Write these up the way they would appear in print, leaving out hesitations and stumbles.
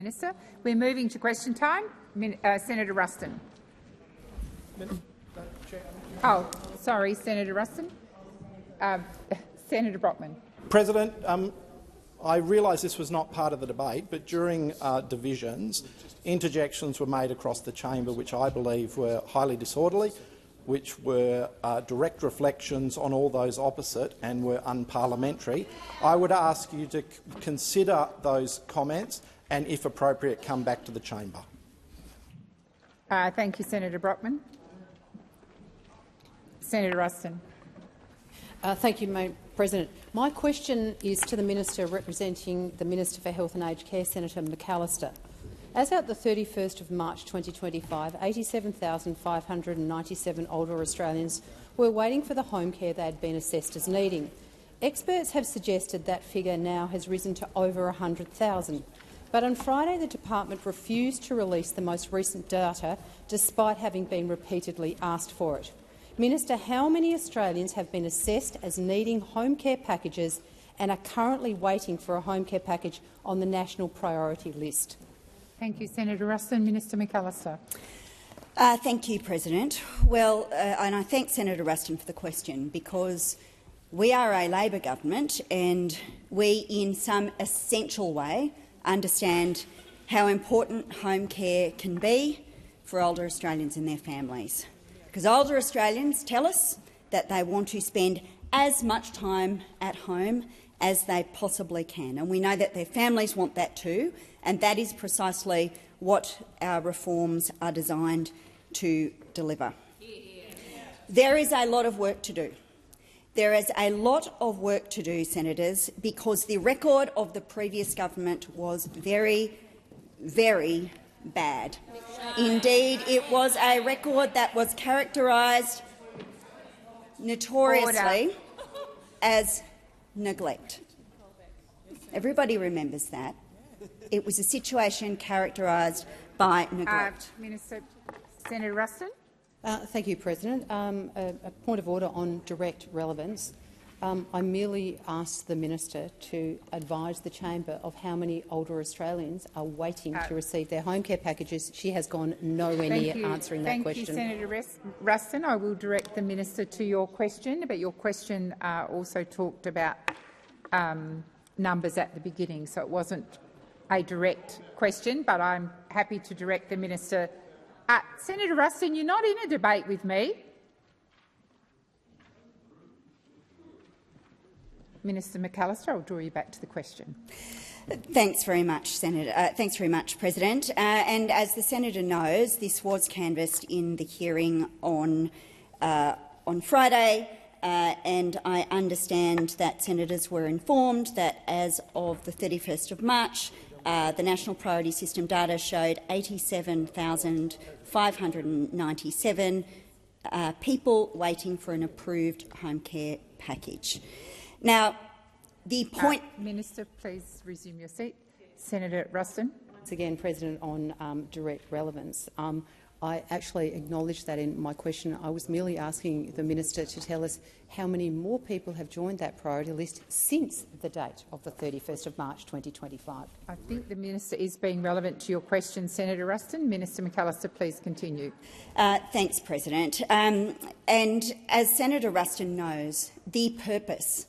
Minister. We're moving to question time. Senator Ruston. Oh, sorry, Senator Ruston. Senator Brockman. President, I realise this was not part of the debate, but during divisions, interjections were made across the chamber which I believe were highly disorderly, which were direct reflections on all those opposite and were unparliamentary. I would ask you to consider those comments and, if appropriate, come back to the chamber. Thank you, Senator Brockman. Senator Ruston. Thank you, Madam President. My question is to the Minister representing the Minister for Health and Aged Care, Senator McAllister. As at the 31st of March 2025, 87,597 older Australians were waiting for the home care they had been assessed as needing. Experts have suggested that figure now has risen to over 100,000. But on Friday, the department refused to release the most recent data, despite having been repeatedly asked for it. Minister, how many Australians have been assessed as needing home care packages and are currently waiting for a home care package on the national priority list? Thank you, Senator Ruston. Minister McAllister. Thank you, President. Well, and I thank Senator Ruston for the question, because we are a Labor government and we, in some essential way, understand how important home care can be for older Australians and their families. Because older Australians tell us that they want to spend as much time at home as they possibly can, and we know that their families want that too, and that is precisely what our reforms are designed to deliver. There is a lot of work to do. There is a lot of work to do, Senators, because the record of the previous government was very, very bad. Indeed, it was a record that was characterised notoriously as neglect. Everybody remembers that. It was a situation characterised by neglect. Minister. Senator Ruston. Thank you, President. A point of order on direct relevance. I merely asked the Minister to advise the chamber of how many older Australians are waiting to receive their home care packages. She has gone nowhere near answering that question. Thank you, Senator Ruston. I will direct the Minister to your question, but your question also talked about numbers at the beginning, so it wasn't a direct question, but I'm happy to direct the Minister. Senator Ruston, you're not in a debate with me. Minister McAllister, I'll draw you back to the question. Thanks very much, Senator. Thanks very much, President. And as the senator knows, this was canvassed in the hearing on Friday, and I understand that senators were informed that as of the 31st of March, the National Priority System data showed 87,597 people waiting for an approved home care package. Now, the point— Minister, please resume your seat. Senator Ruston. Once again, President, on direct relevance. I actually acknowledged that in my question. I was merely asking the Minister to tell us how many more people have joined that priority list since the date of the 31st of March 2025. I think the Minister is being relevant to your question, Senator Ruston. Minister McAllister, please continue. Thanks, President. And as Senator Ruston knows, the purpose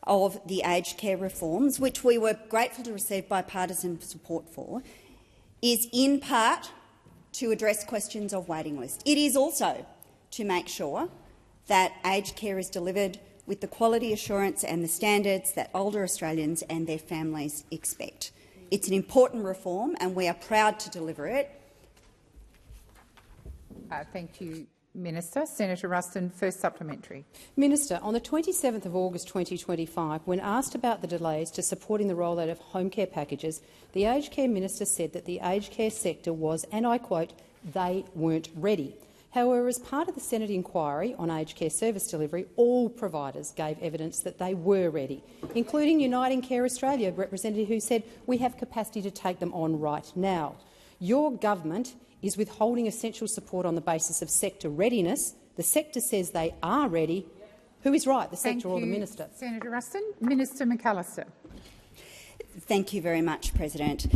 of the aged care reforms, which we were grateful to receive bipartisan support for, is in part to address questions of waiting list. It is also to make sure that aged care is delivered with the quality assurance and the standards that older Australians and their families expect. It's an important reform and we are proud to deliver it. Thank you, Minister. Senator Ruston, first supplementary. Minister, on the 27th of August 2025, when asked about the delays to supporting the rollout of home care packages, the Aged Care Minister said that the aged care sector was, and I quote, "they weren't ready." However, as part of the Senate inquiry on aged care service delivery, all providers gave evidence that they were ready, including Uniting Care Australia representative who said, "We have capacity to take them on right now." Your government is withholding essential support on the basis of sector readiness. The sector says they are ready. Who is right, the sector or the Minister? Senator Ruston. Minister McAllister. Thank you very much, President.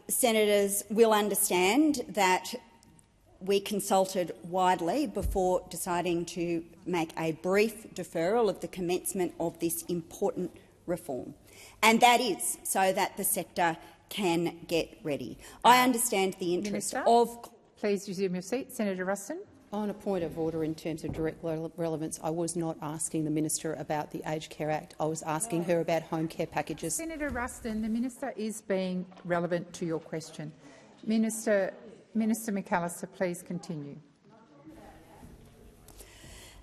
Senators will understand that we consulted widely before deciding to make a brief deferral of the commencement of this important reform, and that is so that the sector can get ready. I understand the interest of— Please resume your seat. Senator Ruston. On a point of order in terms of direct relevance, I was not asking the minister about the Aged Care Act. I was asking her about home care packages. Senator Ruston, the minister is being relevant to your question. Minister McAllister, please continue.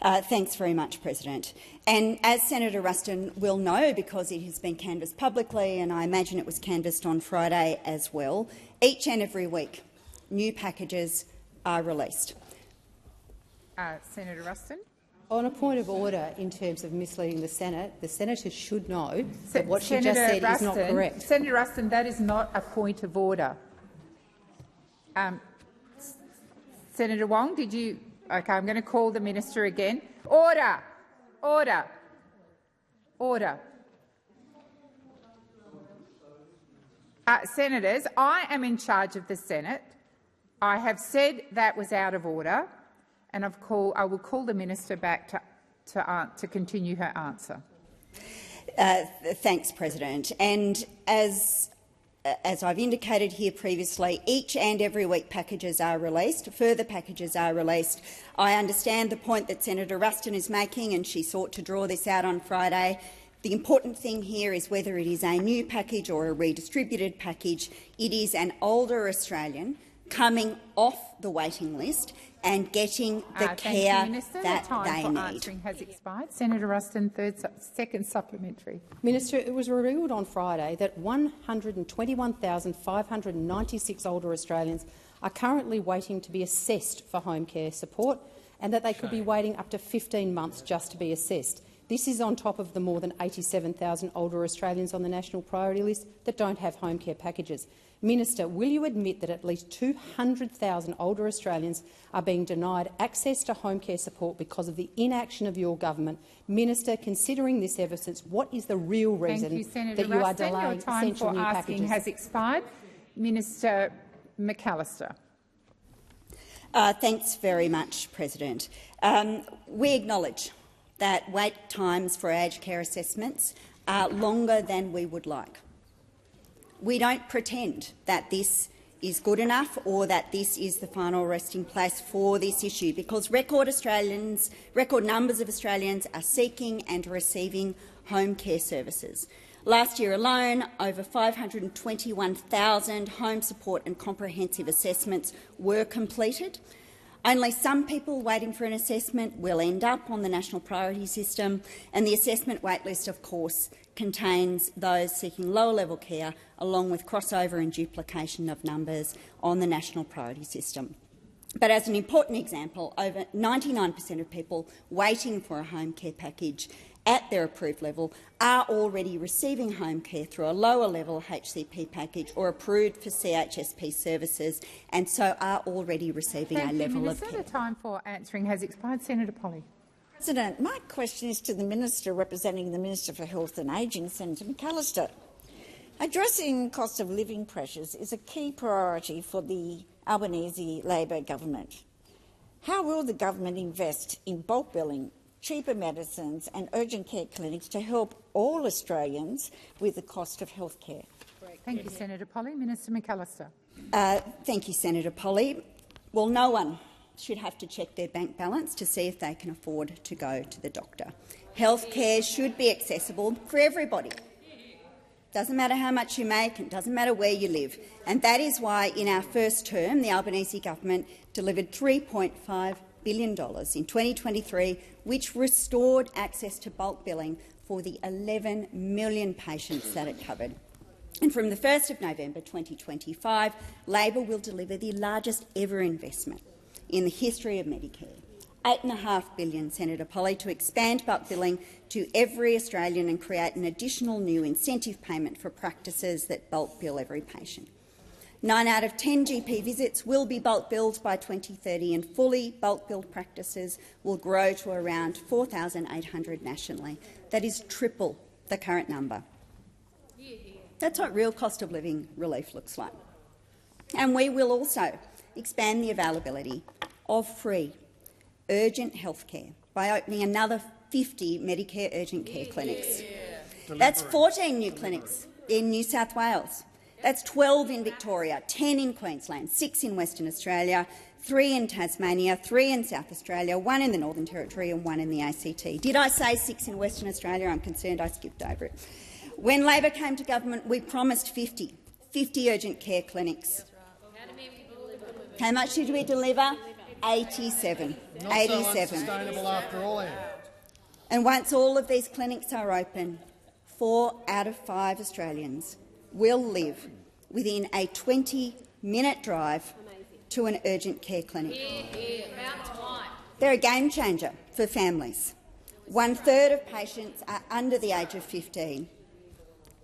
Thanks very much, President. And as Senator Ruston will know, because it has been canvassed publicly, and I imagine it was canvassed on Friday as well, each and every week new packages are released. Senator Ruston. On a point of order in terms of misleading the senator should know that what she just said is not correct. Senator Ruston, that is not a point of order. Senator Wong, did you— OK, I'm going to call the minister again. Order! Order! Order. Senators, I am in charge of the Senate. I have said that was out of order, and I will call the minister back to continue her answer. Thanks, President. And as I've indicated here previously, each and every week packages are released, further packages are released. I understand the point that Senator Ruston is making, and she sought to draw this out on Friday. The important thing here is whether it is a new package or a redistributed package. It is an older Australian coming off the waiting list and getting the care that they need. Answering has expired. Senator Ruston, second supplementary. Minister, it was revealed on Friday that 121,596 older Australians are currently waiting to be assessed for home care support, and that they could be waiting up to 15 months just to be assessed. This is on top of the more than 87,000 older Australians on the national priority list that don't have home care packages. Minister, will you admit that at least 200,000 older Australians are being denied access to home care support because of the inaction of your government? Minister, considering this evidence, what is the real reason that you are delaying essential new packages? Your time for asking has expired. Minister McAllister. Thanks very much, President. We acknowledge that wait times for aged care assessments are longer than we would like. We don't pretend that this is good enough or that this is the final resting place for this issue, because record numbers of Australians are seeking and receiving home care services. Last year alone, over 521,000 home support and comprehensive assessments were completed. Only some people waiting for an assessment will end up on the national priority system, and the assessment waitlist, of course, contains those seeking lower-level care, along with crossover and duplication of numbers on the national priority system. But as an important example, over 99% of people waiting for a home care package at their approved level are already receiving home care through a lower-level HCP package or approved for CHSP services, and so are already receiving a level of care. The time for answering has expired. Senator Polley. President, my question is to the Minister representing the Minister for Health and Ageing, Senator McAllister. Addressing cost of living pressures is a key priority for the Albanese Labor government. How will the government invest in bulk billing, cheaper medicines and urgent care clinics to help all Australians with the cost of health care? Thank you, Senator Polley. Minister McAllister. Thank you, Senator Polley. Well, no one should have to check their bank balance to see if they can afford to go to the doctor. Health care should be accessible for everybody. Doesn't matter how much you make, it doesn't matter where you live. And that is why, in our first term, the Albanese government delivered $3.5 billion in 2023, which restored access to bulk billing for the 11 million patients that it covered. And from the 1st of November 2025, Labor will deliver the largest ever investment in the history of Medicare, $8.5 billion, Senator Polley, to expand bulk billing to every Australian and create an additional new incentive payment for practices that bulk bill every patient. 9 out of 10 GP visits will be bulk billed by 2030, and fully bulk billed practices will grow to around 4,800 nationally. That is triple the current number. That's what real cost of living relief looks like. And we will also expand the availability of free urgent health care by opening another 50 Medicare urgent care clinics. That's 14 new clinics in New South Wales. That's 12 in Victoria, 10 in Queensland, 6 in Western Australia, 3 in Tasmania, 3 in South Australia, 1 in the Northern Territory and 1 in the ACT. Did I say 6 in Western Australia? I'm concerned I skipped over it. When Labor came to government, we promised 50 urgent care clinics. How much did we deliver? 87. Not 87. So unsustainable after all. And once all of these clinics are open, 4 out of 5 Australians will live within a 20-minute drive to an urgent care clinic. They're a game changer for families. 1/3 of patients are under the age of 15.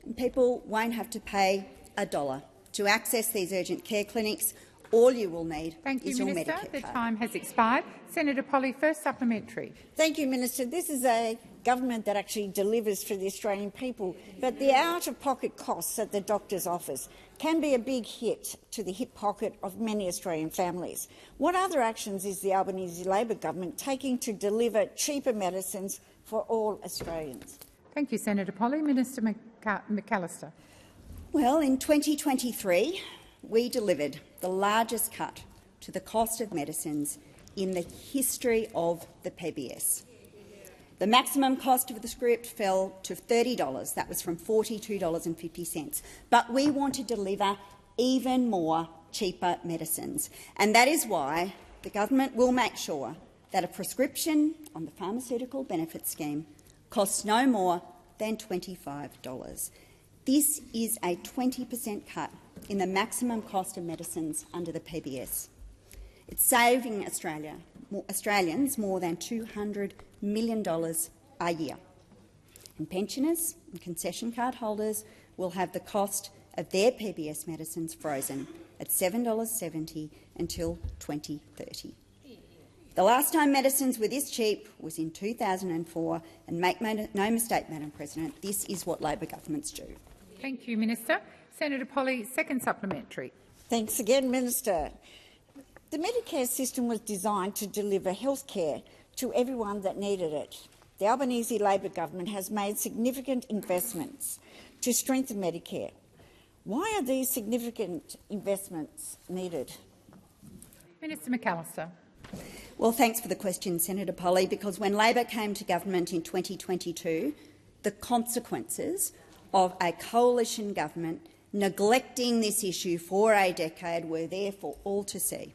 And people won't have to pay $1 to access these urgent care clinics. All you will need is your Medicare card. The time has expired. Senator Polley, first supplementary. Thank you, Minister. This is a government that actually delivers for the Australian people, but the out-of-pocket costs at the doctor's office can be a big hit to the hip pocket of many Australian families. What other actions is the Albanese Labor government taking to deliver cheaper medicines for all Australians? Thank you, Senator Polley. Minister McAllister. Well, in 2023, we delivered the largest cut to the cost of medicines in the history of the PBS. The maximum cost of the script fell to $30. That was from $42.50. But we want to deliver even more cheaper medicines, and that is why the government will make sure that a prescription on the Pharmaceutical Benefits Scheme costs no more than $25. This is a 20% cut in the maximum cost of medicines under the PBS. It's saving Australians more than $200 million a year. And pensioners and concession card holders will have the cost of their PBS medicines frozen at $7.70 until 2030. The last time medicines were this cheap was in 2004, and make no mistake, Madam President, this is what Labor governments do. Thank you, Minister. Senator Polley, second supplementary. Thanks again, Minister. The Medicare system was designed to deliver health care to everyone that needed it. The Albanese Labor government has made significant investments to strengthen Medicare. Why are these significant investments needed? Minister McAllister. Well, thanks for the question, Senator Polley, because when Labor came to government in 2022, the consequences of a coalition government neglecting this issue for a decade were there for all to see.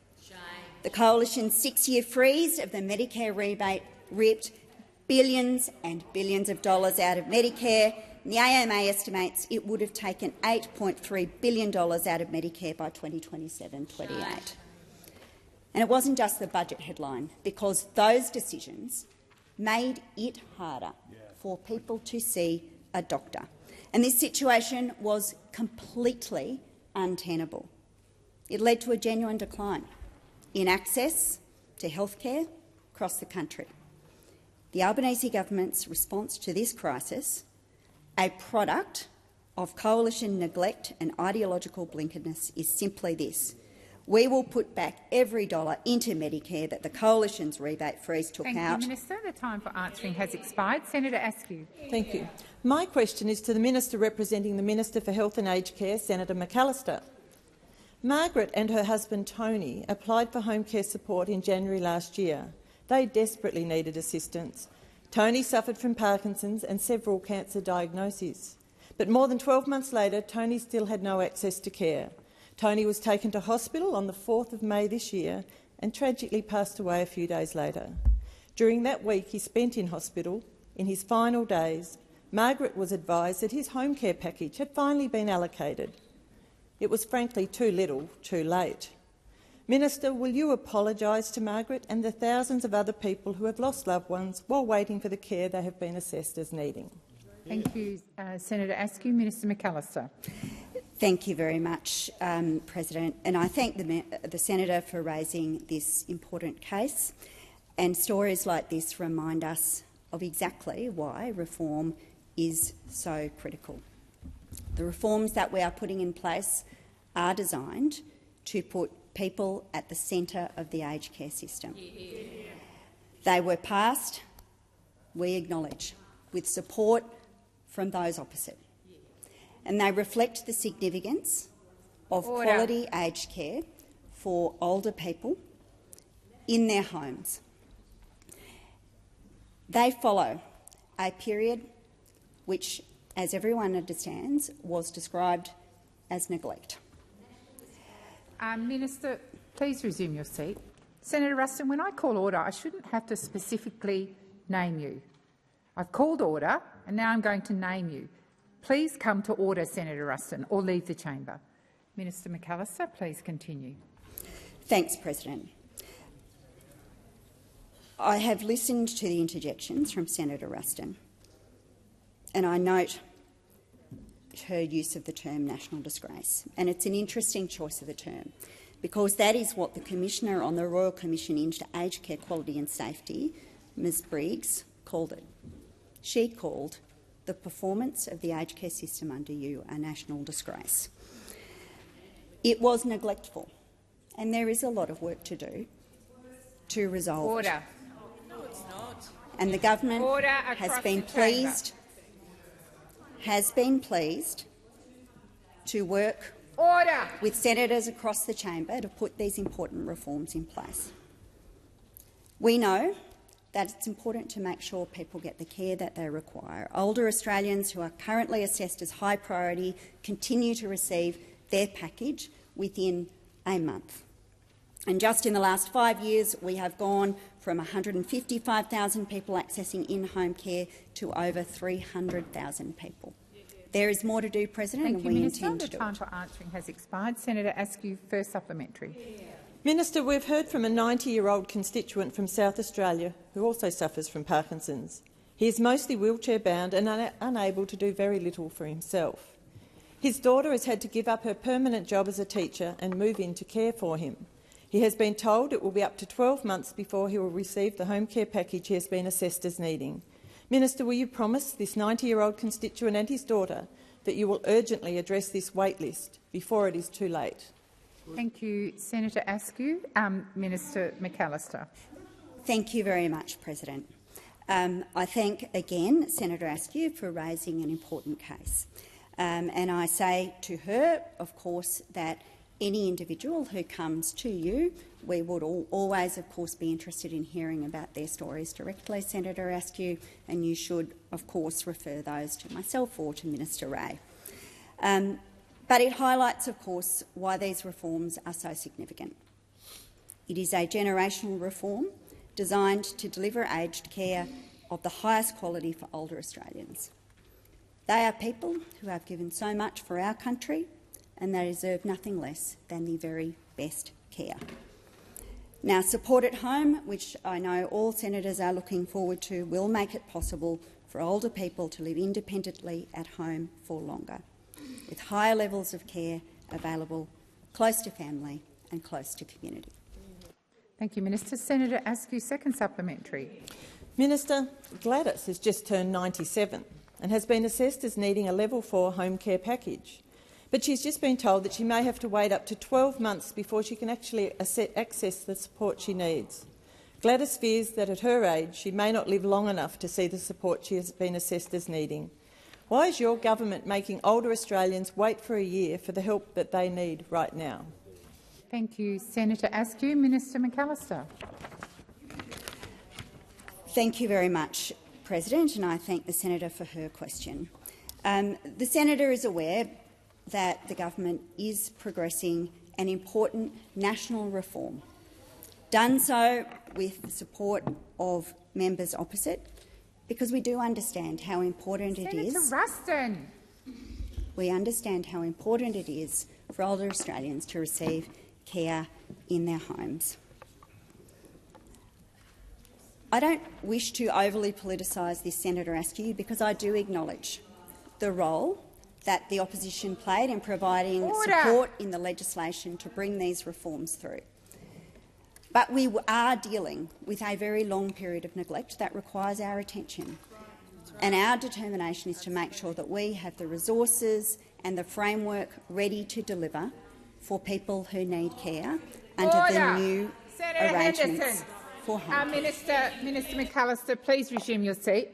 The coalition's 6-year freeze of the Medicare rebate ripped billions and billions of dollars out of Medicare. And the AMA estimates it would have taken $8.3 billion out of Medicare by 2027-28. And it wasn't just the budget headline, because those decisions made it harder for people to see a doctor. And this situation was completely untenable. It led to a genuine decline in access to health care across the country. The Albanese government's response to this crisis, a product of coalition neglect and ideological blinkeredness, is simply this: we will put back every dollar into Medicare that the coalition's rebate freeze took out. Thank you, Minister. The time for answering has expired. Senator Askew. Thank you. My question is to the Minister representing the Minister for Health and Aged Care, Senator McAllister. Margaret and her husband Tony applied for home care support in January last year. They desperately needed assistance. Tony suffered from Parkinson's and several cancer diagnoses. But more than 12 months later, Tony still had no access to care. Tony was taken to hospital on the 4th of May this year and tragically passed away a few days later. During that week he spent in hospital, in his final days, Margaret was advised that his home care package had finally been allocated. It was frankly too little, too late. Minister, will you apologise to Margaret and the thousands of other people who have lost loved ones while waiting for the care they have been assessed as needing? Thank you, Senator Askew. Minister McAllister. Thank you very much, President. And I thank the Senator for raising this important case. And stories like this remind us of exactly why reform is so critical. The reforms that we are putting in place are designed to put people at the centre of the aged care system. They were passed, we acknowledge, with support from those opposite, and they reflect the significance of quality aged care for older people in their homes. They follow a period which, as everyone understands, was described as neglect. Minister, please resume your seat. Senator Ruston, when I call order, I shouldn't have to specifically name you. I've called order and now I'm going to name you. Please come to order, Senator Ruston, or leave the chamber. Minister McAllister, please continue. Thanks, President. I have listened to the interjections from Senator Ruston, and I note her use of the term national disgrace. And it's an interesting choice of the term, because that is what the Commissioner on the Royal Commission into Aged Care Quality and Safety, Ms Briggs, called it. She called the performance of the aged care system under you a national disgrace. It was neglectful, and there is a lot of work to do to resolve it. No, it's not. And the government has been pleased to work with senators across the chamber to put these important reforms in place. We know that it's important to make sure people get the care that they require. Older Australians who are currently assessed as high priority continue to receive their package within a month. And just in the last 5 years, we have gone from 155,000 people accessing in-home care to over 300,000 people. There is more to do, President, and we intend to do it. The time for answering has expired. Senator Askew, first supplementary. Minister, we've heard from a 90-year-old constituent from South Australia who also suffers from Parkinson's. He is mostly wheelchair-bound and unable to do very little for himself. His daughter has had to give up her permanent job as a teacher and move in to care for him. He has been told it will be up to 12 months before he will receive the home care package he has been assessed as needing. Minister, will you promise this 90-year-old constituent and his daughter that you will urgently address this wait list before it is too late? Thank you, Senator Askew. Minister McAllister. Thank you very much, President. I thank again Senator Askew for raising an important case. And I say to her, of course, that any individual who comes to you, we would always, of course, be interested in hearing about their stories directly, Senator Askew, and you should, of course, refer those to myself or to Minister Ray. But it highlights, of course, why these reforms are so significant. It is a generational reform designed to deliver aged care of the highest quality for older Australians. They are people who have given so much for our country, and they deserve nothing less than the very best care. Now, Support at Home, which I know all senators are looking forward to, will make it possible for older people to live independently at home for longer, with higher levels of care available close to family and close to community. Thank you, Minister. Senator Askew, second supplementary. Minister, Gladys has just turned 97 and has been assessed as needing a Level 4 home care package. But she's just been told that she may have to wait up to 12 months before she can actually access the support she needs. Gladys fears that at her age she may not live long enough to see the support she has been assessed as needing. Why is your government making older Australians wait for a year for the help that they need right now? Thank you, Senator Askew. Minister McAllister. Thank you very much, President, and I thank the senator for her question. The senator is aware that the government is progressing an important national reform, done so with the support of members opposite, because we do understand how important it is. Senator Ruston. We understand how important it is for older Australians to receive care in their homes. I don't wish to overly politicise this, Senator Askew, because I do acknowledge the role that the opposition played in providing support in the legislation to bring these reforms through. But we are dealing with a very long period of neglect that requires our attention. And our determination is to make sure that we have the resources and the framework ready to deliver for people who need care under the new arrangements for home care. Minister McAllister, please resume your seat.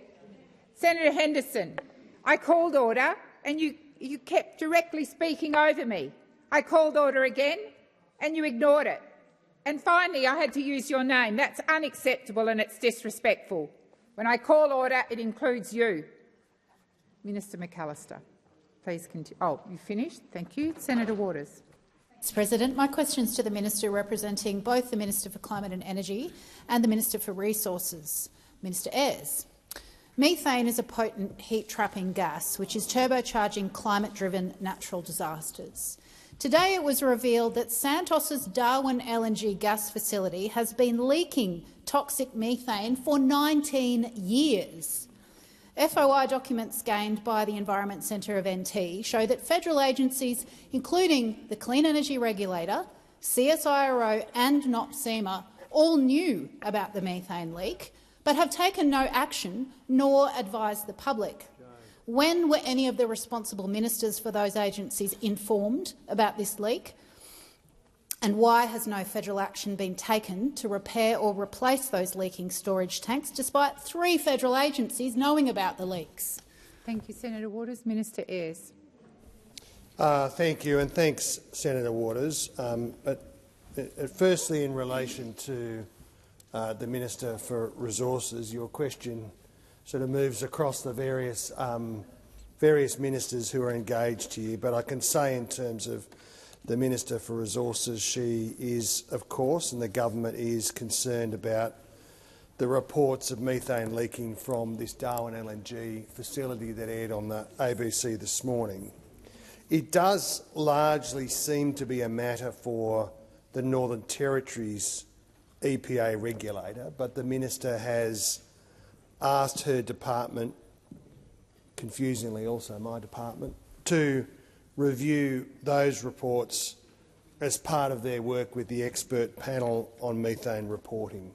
Senator Henderson, I called order and you kept directly speaking over me. I called order again and you ignored it. And finally, I had to use your name. That's unacceptable and it's disrespectful. When I call order, it includes you. Minister McAllister, please continue. Oh, you finished? Thank you. Senator Waters. Mr. President, my question is to the Minister representing both the Minister for Climate and Energy and the Minister for Resources, Minister Ayres. Methane is a potent heat-trapping gas which is turbocharging climate-driven natural disasters. Today it was revealed that Santos's Darwin LNG gas facility has been leaking toxic methane for 19 years. FOI documents gained by the Environment Centre of NT show that federal agencies, including the Clean Energy Regulator, CSIRO and NOPSEMA, all knew about the methane leak, but have taken no action nor advised the public. When were any of the responsible ministers for those agencies informed about this leak? And why has no federal action been taken to repair or replace those leaking storage tanks, despite 3 federal agencies knowing about the leaks? Thank you, Senator Waters. Minister Ayres. Thank you, and thanks, Senator Waters. Firstly, in relation to the Minister for Resources, your question sort of moves across the various ministers who are engaged here. But I can say, in terms of the Minister for Resources, she is, of course, and the government is concerned about the reports of methane leaking from this Darwin LNG facility that aired on the ABC this morning. It does largely seem to be a matter for the Northern Territory's EPA regulator, but the minister has asked her department, confusingly also my department, to review those reports as part of their work with the expert panel on methane reporting.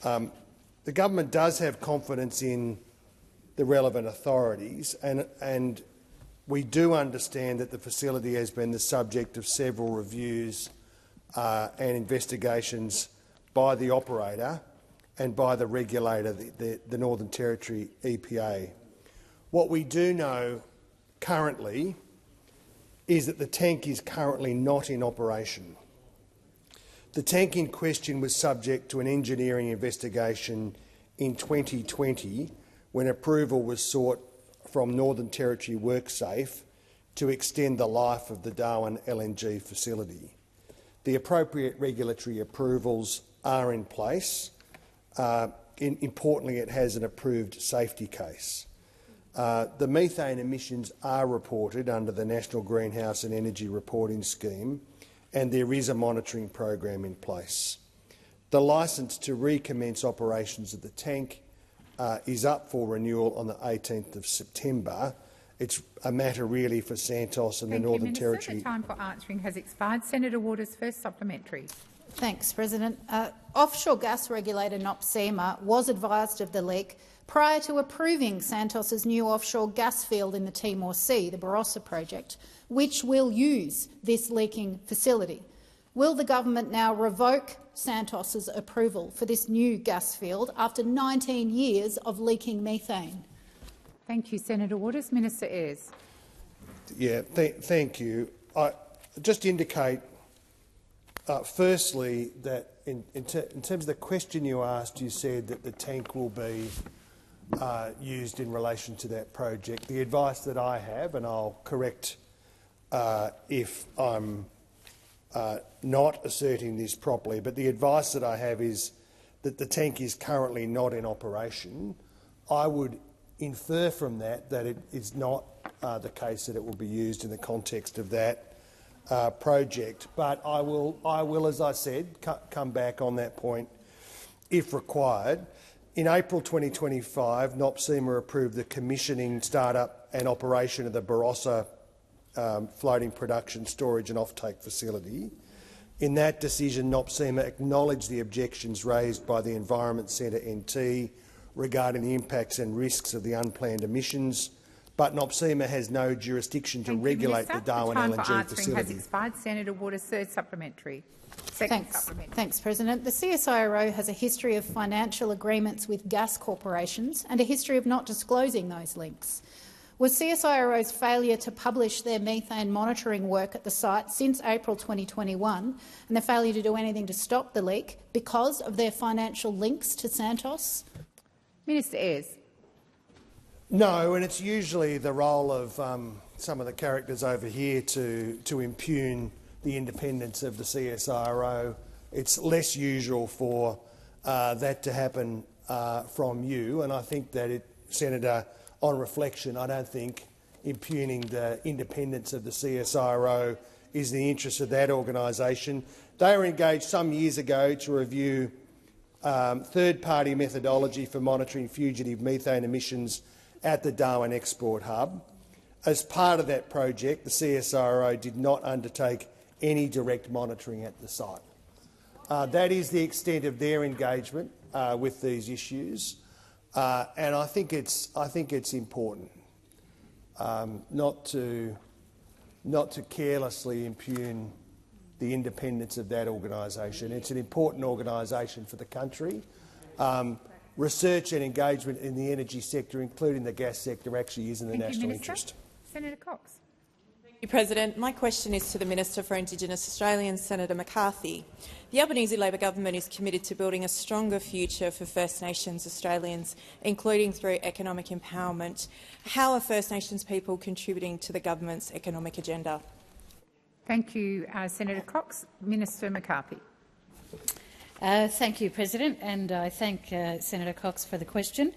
The government does have confidence in the relevant authorities, and we do understand that the facility has been the subject of several reviews and investigations by the operator and by the regulator, the Northern Territory EPA. What we do know currently is that the tank is currently not in operation. The tank in question was subject to an engineering investigation in 2020 when approval was sought from Northern Territory WorkSafe to extend the life of the Darwin LNG facility. The appropriate regulatory approvals are in place. Importantly, it has an approved safety case. The methane emissions are reported under the National Greenhouse and Energy Reporting Scheme, and there is a monitoring program in place. The licence to recommence operations of the tank is up for renewal on the 18th of September. It's a matter really for Santos and the Northern Territory. The time for answering has expired. Senator Waters, first supplementary. Thanks, President. Offshore gas regulator NOPSEMA was advised of the leak prior to approving Santos's new offshore gas field in the Timor Sea, the Barossa project, which will use this leaking facility. Will the government now revoke Santos's approval for this new gas field after 19 years of leaking methane? Thank you, Senator Waters. Minister Ayres. Yeah, thank you. I just indicate, firstly, that in terms of the question you asked, you said that the tank will be used in relation to that project. The advice that I have, and I'll correct if I'm not asserting this properly, but the advice that I have is that the tank is currently not in operation. I would infer from that it is not the case that it will be used in the context of that project. But I will, as I said, come back on that point if required. In April 2025, NOPSEMA approved the commissioning, start-up and operation of the Barossa floating production, storage and offtake facility. In that decision, NOPSEMA acknowledged the objections raised by the Environment Centre NT regarding the impacts and risks of the unplanned emissions, but NOPSEMA has no jurisdiction to regulate the Darwin LNG LNG time for facility. has expired. Senator Waters, third supplementary. Second supplementary. Thanks, President. The CSIRO has a history of financial agreements with gas corporations and a history of not disclosing those links. Was CSIRO's failure to publish their methane monitoring work at the site since April 2021 and the failure to do anything to stop the leak because of their financial links to Santos? Minister Ayres. No, and it's usually the role of some of the characters over here to impugn the independence of the CSIRO. It's less usual for that to happen from you, and I think that, Senator, on reflection, I don't think impugning the independence of the CSIRO is the interest of that organisation. They were engaged some years ago to review third-party methodology for monitoring fugitive methane emissions at the Darwin Export Hub. As part of that project, the CSIRO did not undertake any direct monitoring at the site. That is the extent of their engagement with these issues, and I think it's important not to carelessly impugn the independence of that organisation. It's an important organisation for the country. Research and engagement in the energy sector, including the gas sector, actually is in the national interest. Senator Cox. Thank you, President. My question is to the Minister for Indigenous Australians, Senator McCarthy. The Albanese Labor government is committed to building a stronger future for First Nations Australians, including through economic empowerment. How are First Nations people contributing to the government's economic agenda? Thank you, Senator Cox. Minister McCarthy. Thank you, President, and I thank Senator Cox for the question.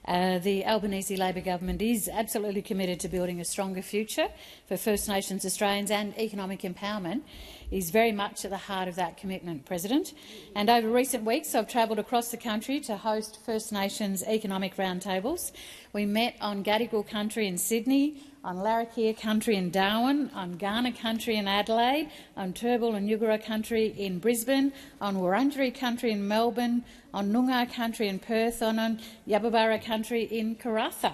The Albanese Labor government is absolutely committed to building a stronger future for First Nations Australians, and economic empowerment is very much at the heart of that commitment, President. And over recent weeks, I've travelled across the country to host First Nations economic roundtables. We met on Gadigal country in Sydney, on Larrakia country in Darwin, on Kaurna country in Adelaide, on Turrbal and Yugara country in Brisbane, on Wurundjeri country in Melbourne, on Noongar country in Perth, on Yababara country in Karratha.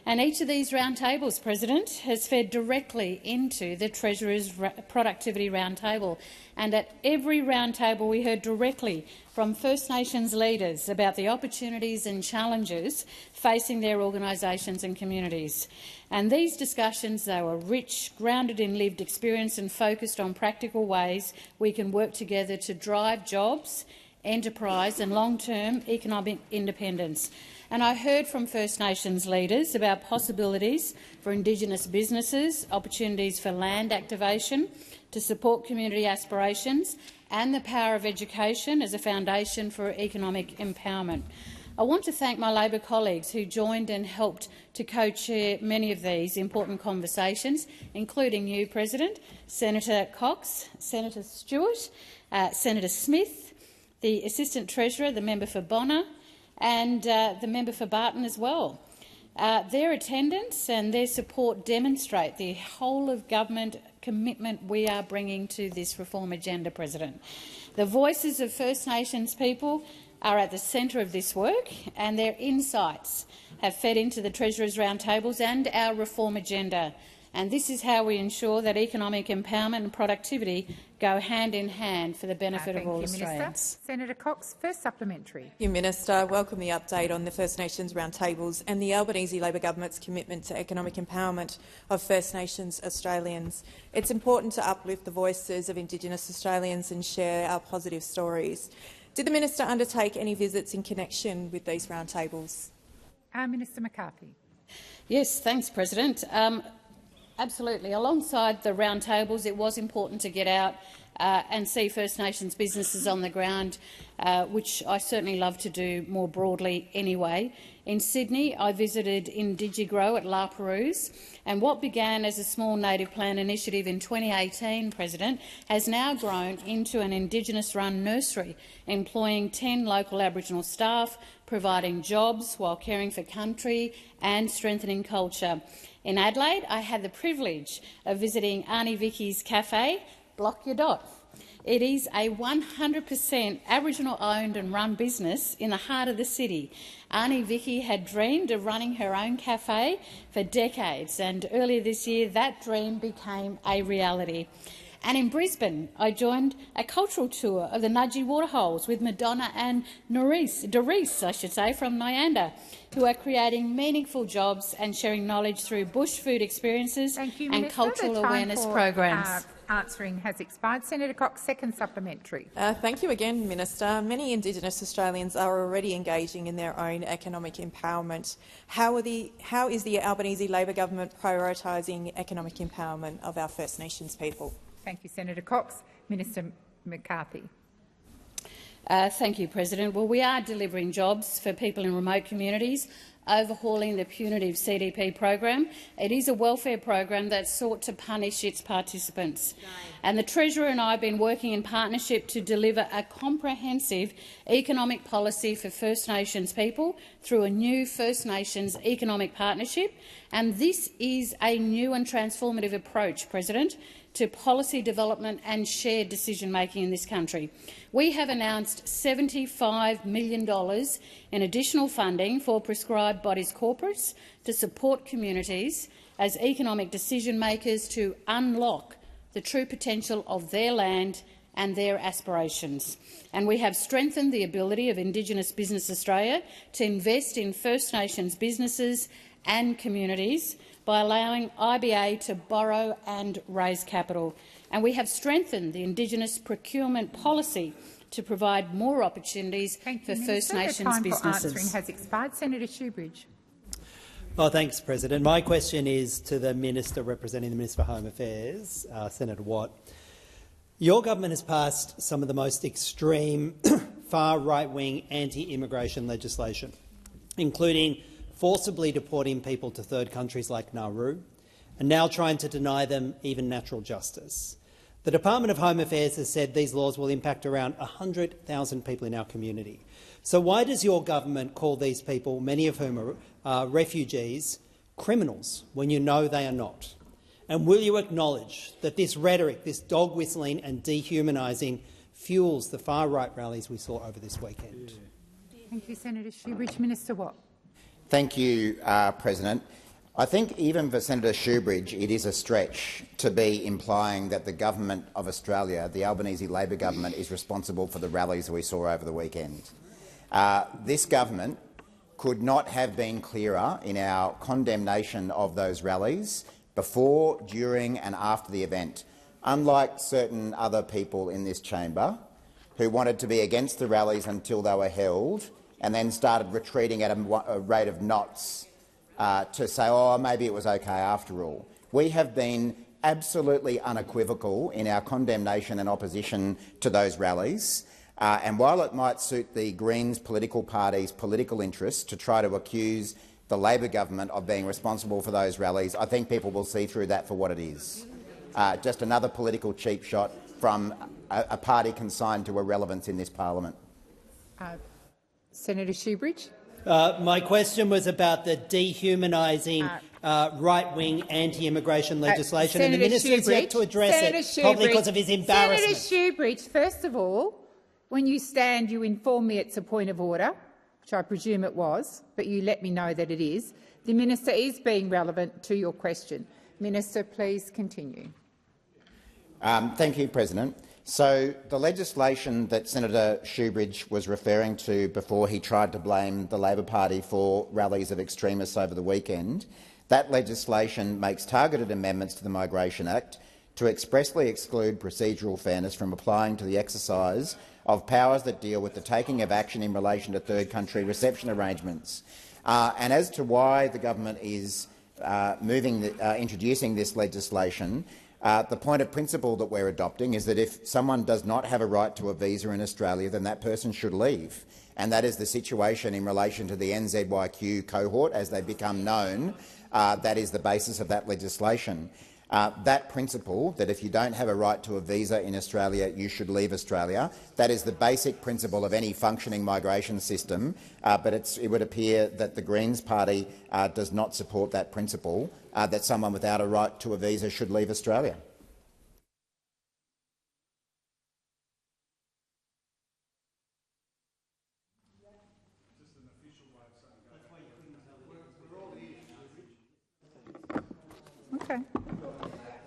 And each of these roundtables, President, has fed directly into the Treasurer's Productivity Roundtable. And at every roundtable we heard directly from First Nations leaders about the opportunities and challenges facing their organisations and communities. And these discussions, they were rich, grounded in lived experience and focused on practical ways we can work together to drive jobs, enterprise and long-term economic independence. And I heard from First Nations leaders about possibilities for Indigenous businesses, opportunities for land activation to support community aspirations, and the power of education as a foundation for economic empowerment. I want to thank my Labor colleagues who joined and helped to co-chair many of these important conversations, including you, President, Senator Cox, Senator Stewart, Senator Smith, the Assistant Treasurer, the member for Bonner, and the member for Barton as well. Their attendance and their support demonstrate the whole-of-government commitment we are bringing to this reform agenda, President. The voices of First Nations people are at the centre of this work, and their insights have fed into the Treasurer's roundtables and our reform agenda. And this is how we ensure that economic empowerment and productivity go hand in hand for the benefit of all Australians. Minister. Senator Cox, first supplementary. Thank you, Minister. I welcome the update on the First Nations roundtables and the Albanese Labor government's commitment to economic empowerment of First Nations Australians. It's important to uplift the voices of Indigenous Australians and share our positive stories. Did the minister undertake any visits in connection with these roundtables? Minister McCarthy. Yes, thanks, President. Absolutely. Alongside the roundtables, it was important to get out and see First Nations businesses on the ground, which I certainly love to do more broadly anyway. In Sydney, I visited Indigigrow at La Perouse, and what began as a small native plant initiative in 2018, President, has now grown into an Indigenous-run nursery, employing 10 local Aboriginal staff, providing jobs while caring for country and strengthening culture. In Adelaide, I had the privilege of visiting Auntie Vicky's cafe, Block Your Dot. It is a 100% Aboriginal-owned and run business in the heart of the city. Auntie Vicky had dreamed of running her own cafe for decades, and earlier this year that dream became a reality. And in Brisbane, I joined a cultural tour of the Nudgee Waterholes with Madonna and Doris, from Nyanda, who are creating meaningful jobs and sharing knowledge through bush food experiences and cultural awareness programs. Answering has expired. Senator Cox, second supplementary. Thank you again, Minister. Many Indigenous Australians are already engaging in their own economic empowerment. How is the Albanese Labor government prioritising economic empowerment of our First Nations people? Thank you, Senator Cox. Minister McCarthy. Thank you, President. Well, we are delivering jobs for people in remote communities, overhauling the punitive CDP program. It is a welfare program that sought to punish its participants. And the Treasurer and I have been working in partnership to deliver a comprehensive economic policy for First Nations people through a new First Nations economic partnership. And this is a new and transformative approach, President, to policy development and shared decision-making in this country. We have announced $75 million in additional funding for prescribed bodies corporates to support communities as economic decision-makers to unlock the true potential of their land and their aspirations. And we have strengthened the ability of Indigenous Business Australia to invest in First Nations businesses and communities by allowing IBA to borrow and raise capital. And we have strengthened the Indigenous procurement policy to provide more opportunities for First Nations businesses. The time for answering has expired. Senator Shoebridge. Well, thanks, President. My question is to the Minister representing the Minister for Home Affairs, Senator Watt. Your government has passed some of the most extreme far right-wing anti-immigration legislation, including forcibly deporting people to third countries like Nauru, and now trying to deny them even natural justice. The Department of Home Affairs has said these laws will impact around 100,000 people in our community. So why does your government call these people, many of whom are refugees, criminals when you know they are not? And will you acknowledge that this rhetoric, this dog-whistling and dehumanising, fuels the far-right rallies we saw over this weekend? Thank you, Senator Shoebridge. Minister Watt. Thank you, President. I think even for Senator Shoebridge it is a stretch to be implying that the Government of Australia, the Albanese Labor government, is responsible for the rallies we saw over the weekend. This government could not have been clearer in our condemnation of those rallies before, during and after the event. Unlike certain other people in this chamber who wanted to be against the rallies until they were held and then started retreating at a rate of knots to say, oh, maybe it was okay after all. We have been absolutely unequivocal in our condemnation and opposition to those rallies. And while it might suit the Greens political party's political interests to try to accuse the Labor government of being responsible for those rallies, I think people will see through that for what it is. Just another political cheap shot from a party consigned to irrelevance in this parliament. Senator Shoebridge. My question was about the dehumanising right-wing anti-immigration legislation, and the minister has yet to address it, probably because of his embarrassment. Senator Shoebridge, first of all, when you stand, you inform me it's a point of order, which I presume it was, but you let me know that it is. The minister is being relevant to your question. Minister, please continue. Thank you, President. So the legislation that Senator Shoebridge was referring to before he tried to blame the Labor Party for rallies of extremists over the weekend, that legislation makes targeted amendments to the Migration Act to expressly exclude procedural fairness from applying to the exercise of powers that deal with the taking of action in relation to third-country reception arrangements. And as to why the government is introducing this legislation, the point of principle that we're adopting is that if someone does not have a right to a visa in Australia, then that person should leave. And that is the situation in relation to the NZYQ cohort, as they become known. That is the basis of that legislation. That principle, that if you don't have a right to a visa in Australia, you should leave Australia, that is the basic principle of any functioning migration system, but it would appear that the Greens party does not support that principle, that someone without a right to a visa should leave Australia.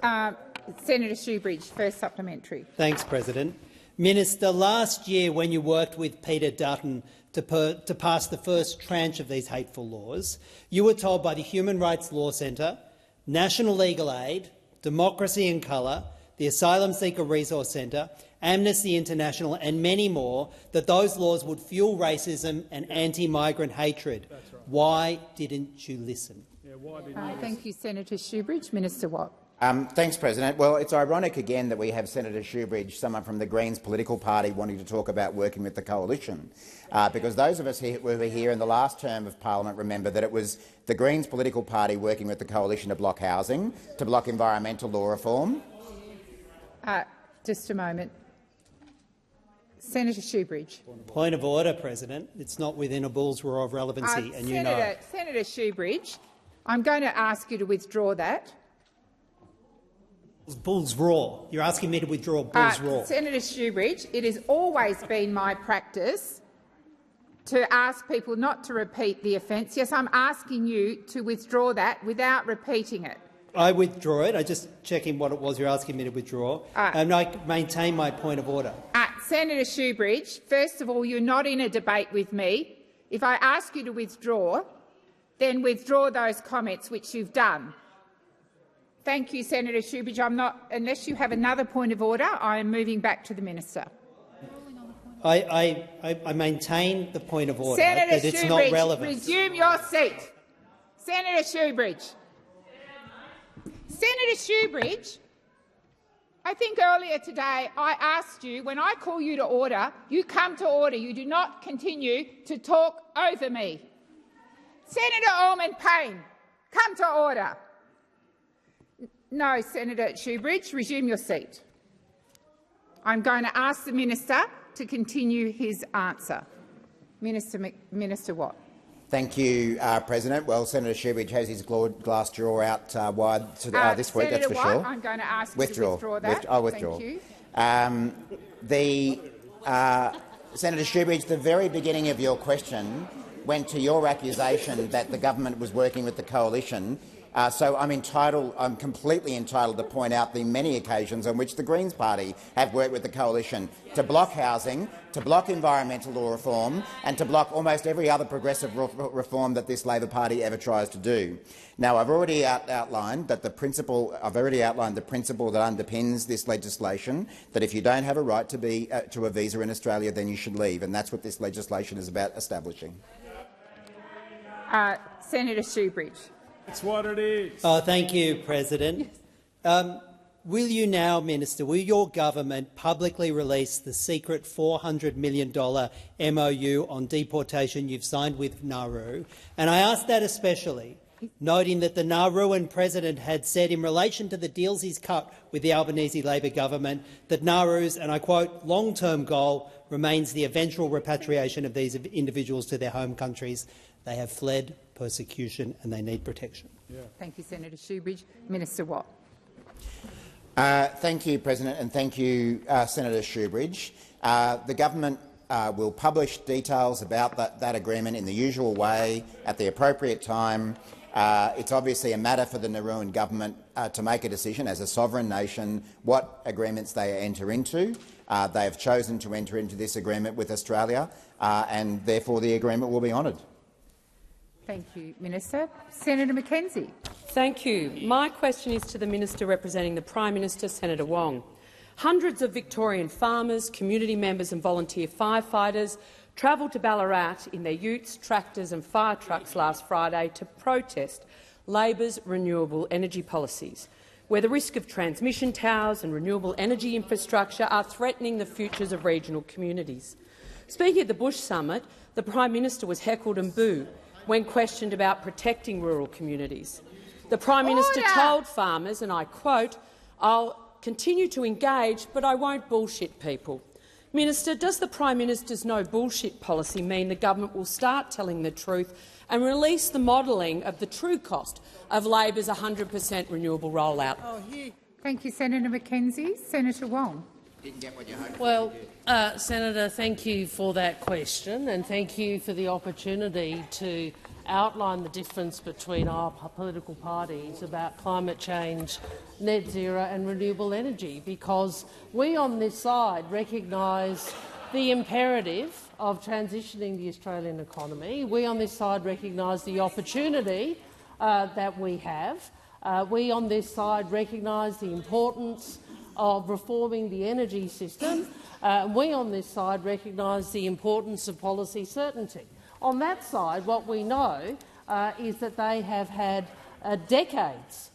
Senator Shoebridge, first supplementary. Thanks, President. Minister, last year when you worked with Peter Dutton to pass the first tranche of these hateful laws, you were told by the Human Rights Law Centre, National Legal Aid, Democracy in Colour, the Asylum Seeker Resource Centre, Amnesty International and many more that those laws would fuel racism and anti-migrant hatred. Right. Why didn't you listen? Yeah, thank you, Senator Shoebridge. Minister Watt. Thanks, President. Well, it's ironic again that we have Senator Shoebridge, someone from the Greens political party, wanting to talk about working with the coalition, because those of us who were here in the last term of parliament remember that it was the Greens political party working with the coalition to block housing, to block environmental law reform. Just a moment. Senator Shoebridge. Point of order, President. It's not within a bull's roar of relevancy, and you know. Senator Shoebridge, I'm going to ask you to withdraw that. Bull's roar. You're asking me to withdraw bull's roar. Senator Shoebridge, it has always been my practice to ask people not to repeat the offence. Yes, I'm asking you to withdraw that without repeating it. I withdraw it. I'm just checking what it was you're asking me to withdraw, and I maintain my point of order. Senator Shoebridge, first of all, you're not in a debate with me. If I ask you to withdraw, then withdraw those comments which you've done. Thank you, Senator Shoebridge. Unless you have another point of order, I am moving back to the minister. I maintain the point of order, Senator that it's not relevant. Resume your seat. Senator Shoebridge. Senator Shoebridge, I think earlier today I asked you, when I call you to order, you come to order. You do not continue to talk over me. Senator Allman-Payne, come to order. No, Senator Shoebridge, resume your seat. I'm going to ask the minister to continue his answer. Minister Watt. Thank you, President. Well, Senator Shoebridge has his glass jaw out wide this week, Senator that's for Watt, sure. I'm going to ask you to withdraw that. I'll withdraw. Thank you. Senator Shoebridge, the very beginning of your question went to your accusation that the government was working with the coalition. So I'm completely entitled to point out the many occasions on which the Greens Party have worked with the coalition to block housing, to block environmental law reform and to block almost every other progressive reform that this Labor Party ever tries to do. Now, I've already outlined the principle that underpins this legislation, that if you don't have a right to a visa in Australia, then you should leave, and that's what this legislation is about establishing. Senator Shoebridge. It's what it is. Thank you, President. Will you now, Minister, will your government publicly release the secret $400 million MOU on deportation you've signed with Nauru? And I ask that especially, noting that the Nauruan President had said in relation to the deals he's cut with the Albanese Labor government that Nauru's, and I quote, long-term goal remains the eventual repatriation of these individuals to their home countries. They have fled persecution and they need protection. Yeah. Thank you, Senator Shoebridge. Minister Watt. Thank you, President, and thank you, Senator Shoebridge. The government will publish details about that agreement in the usual way at the appropriate time. It's obviously a matter for the Nauruan government to make a decision as a sovereign nation what agreements they enter into. They have chosen to enter into this agreement with Australia, and therefore the agreement will be honoured. Thank you, Minister. Senator Mackenzie. Thank you. My question is to the Minister representing the Prime Minister, Senator Wong. Hundreds of Victorian farmers, community members and volunteer firefighters travelled to Ballarat in their utes, tractors and fire trucks last Friday to protest Labor's renewable energy policies, where the risk of transmission towers and renewable energy infrastructure are threatening the futures of regional communities. Speaking at the Bush Summit, the Prime Minister was heckled and booed when questioned about protecting rural communities. The Prime Minister told farmers, and I quote, "I'll continue to engage, but I won't bullshit people." Minister, does the Prime Minister's no bullshit policy mean the government will start telling the truth and release the modelling of the true cost of Labor's 100% renewable rollout? Thank you, Senator Mackenzie. Senator Wong. Well, Senator, thank you for that question and thank you for the opportunity to outline the difference between our political parties about climate change, net zero and renewable energy, because we on this side recognise the imperative of transitioning the Australian economy. We on this side recognise the opportunity that we have. We on this side recognise the importance of reforming the energy system. We on this side recognise the importance of policy certainty. On that side, what we know is that they have had decades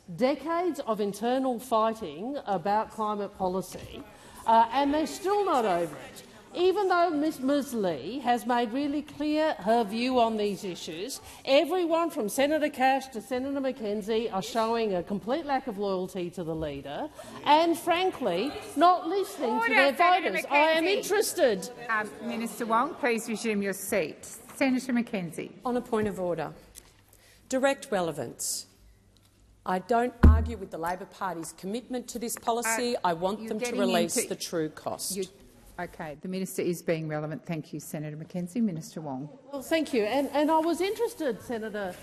of internal fighting about climate policy, and they're still not over it. Even though Ms Lee has made really clear her view on these issues, everyone from Senator Cash to Senator McKenzie are showing a complete lack of loyalty to the leader and, frankly, not listening to their voters. I am interested. Minister Wong, please resume your seat. Senator McKenzie. On a point of order. Direct relevance. I don't argue with the Labor Party's commitment to this policy. I want them to release the true cost. Okay, the minister is being relevant. Thank you, Senator McKenzie. Minister Wong. Well, thank you. And I was interested, Senator,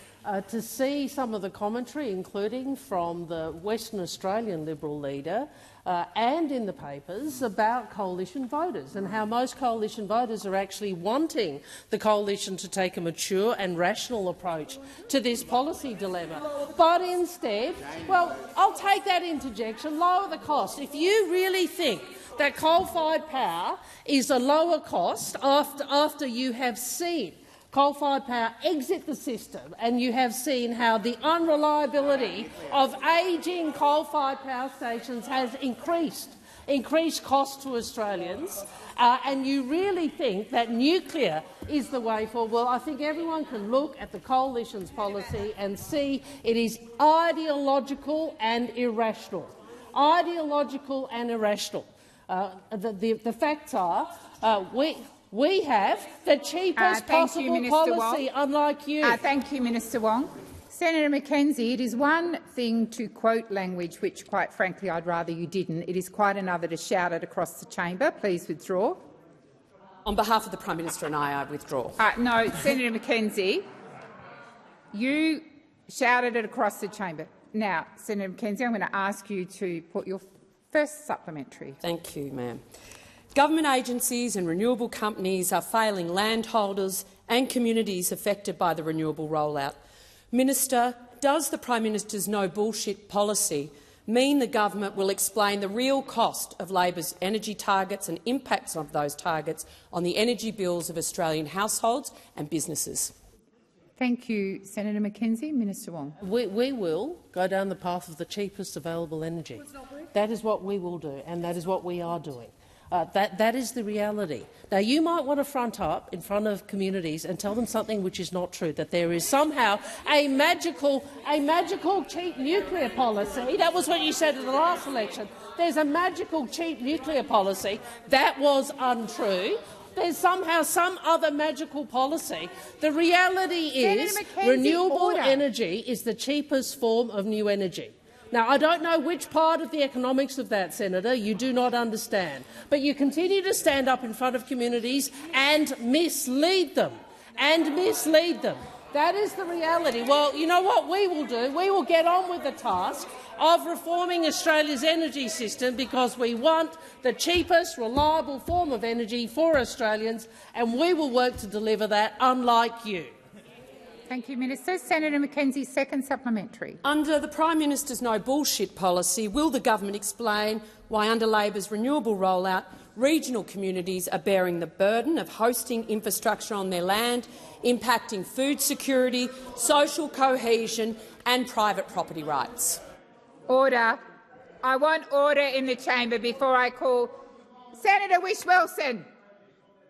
to see some of the commentary, including from the Western Australian Liberal leader and in the papers, about coalition voters and how most coalition voters are actually wanting the coalition to take a mature and rational approach to this policy dilemma. But instead, well, I'll take that interjection, lower the cost. If you really think that coal-fired power is a lower cost after you have seen coal-fired power exit the system and you have seen how the unreliability of ageing coal-fired power stations has increased costs to Australians, and you really think that nuclear is the way forward, well, I think everyone can look at the coalition's policy and see it is ideological and irrational. Ideological and irrational. The facts are we have the cheapest possible policy, unlike you. Thank you, Minister Wong. Senator McKenzie, it is one thing to quote language which, quite frankly, I'd rather you didn't. It is quite another to shout it across the chamber. Please withdraw. On behalf of the Prime Minister and I withdraw. No, Senator McKenzie, you shouted it across the chamber. Now, Senator McKenzie, I'm going to ask you to put your first supplementary. Thank you, ma'am. Government agencies and renewable companies are failing landholders and communities affected by the renewable rollout. Minister, does the Prime Minister's no bullshit policy mean the government will explain the real cost of Labor's energy targets and impacts of those targets on the energy bills of Australian households and businesses? Thank you, Senator McKenzie. Minister Wong. We will go down the path of the cheapest available energy. That is what we will do, and that is what we are doing. That is the reality. Now, you might want to front up in front of communities and tell them something which is not true, that there is somehow a magical cheap nuclear policy. That was what you said in the last election. There's a magical cheap nuclear policy. That was untrue. There's somehow some other magical policy. The reality is renewable energy is the cheapest form of new energy. Now, I don't know which part of the economics of that, Senator, you do not understand, but you continue to stand up in front of communities and mislead them. That is the reality. Well, you know what we will do? We will get on with the task of reforming Australia's energy system because we want the cheapest, reliable form of energy for Australians, and we will work to deliver that, unlike you. Thank you, Minister. Senator McKenzie, second supplementary. Under the Prime Minister's no bullshit policy, will the government explain why, under Labor's renewable rollout, regional communities are bearing the burden of hosting infrastructure on their land, impacting food security, social cohesion and private property rights? Order. I want order in the chamber before I call Senator Whish-Wilson.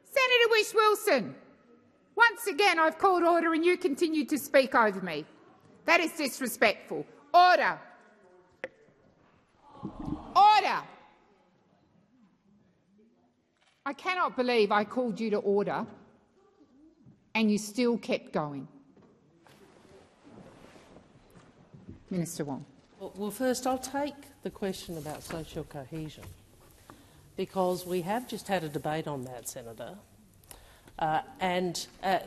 Senator Whish-Wilson. Once again, I've called order and you continue to speak over me. That is disrespectful. Order. Order. I cannot believe I called you to order and you still kept going. Minister Wong. Well, first I'll take the question about social cohesion, because we have just had a debate on that, Senator.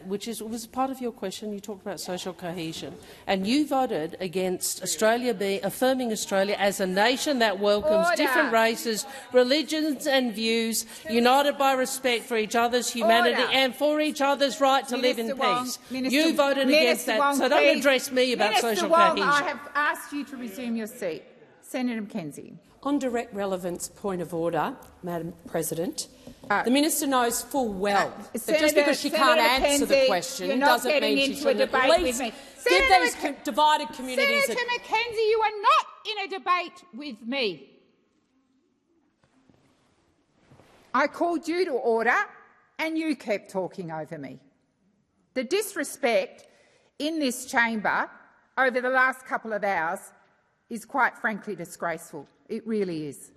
which was part of your question. You talked about social cohesion, and you voted against Australia affirming Australia as a nation that welcomes different races, religions and views, united by respect for each other's humanity and for each other's right to live in peace. You voted against that, so don't address me about social cohesion. I have asked you to resume your seat. Senator McKenzie. On direct relevance, point of order, Madam President. The minister knows full well that just because she can't answer the question doesn't mean she shouldn't at least give these divided communities. Senator McKenzie, you are not in a debate with me. I called you to order and you kept talking over me. The disrespect in this chamber over the last couple of hours is quite frankly disgraceful. It really is.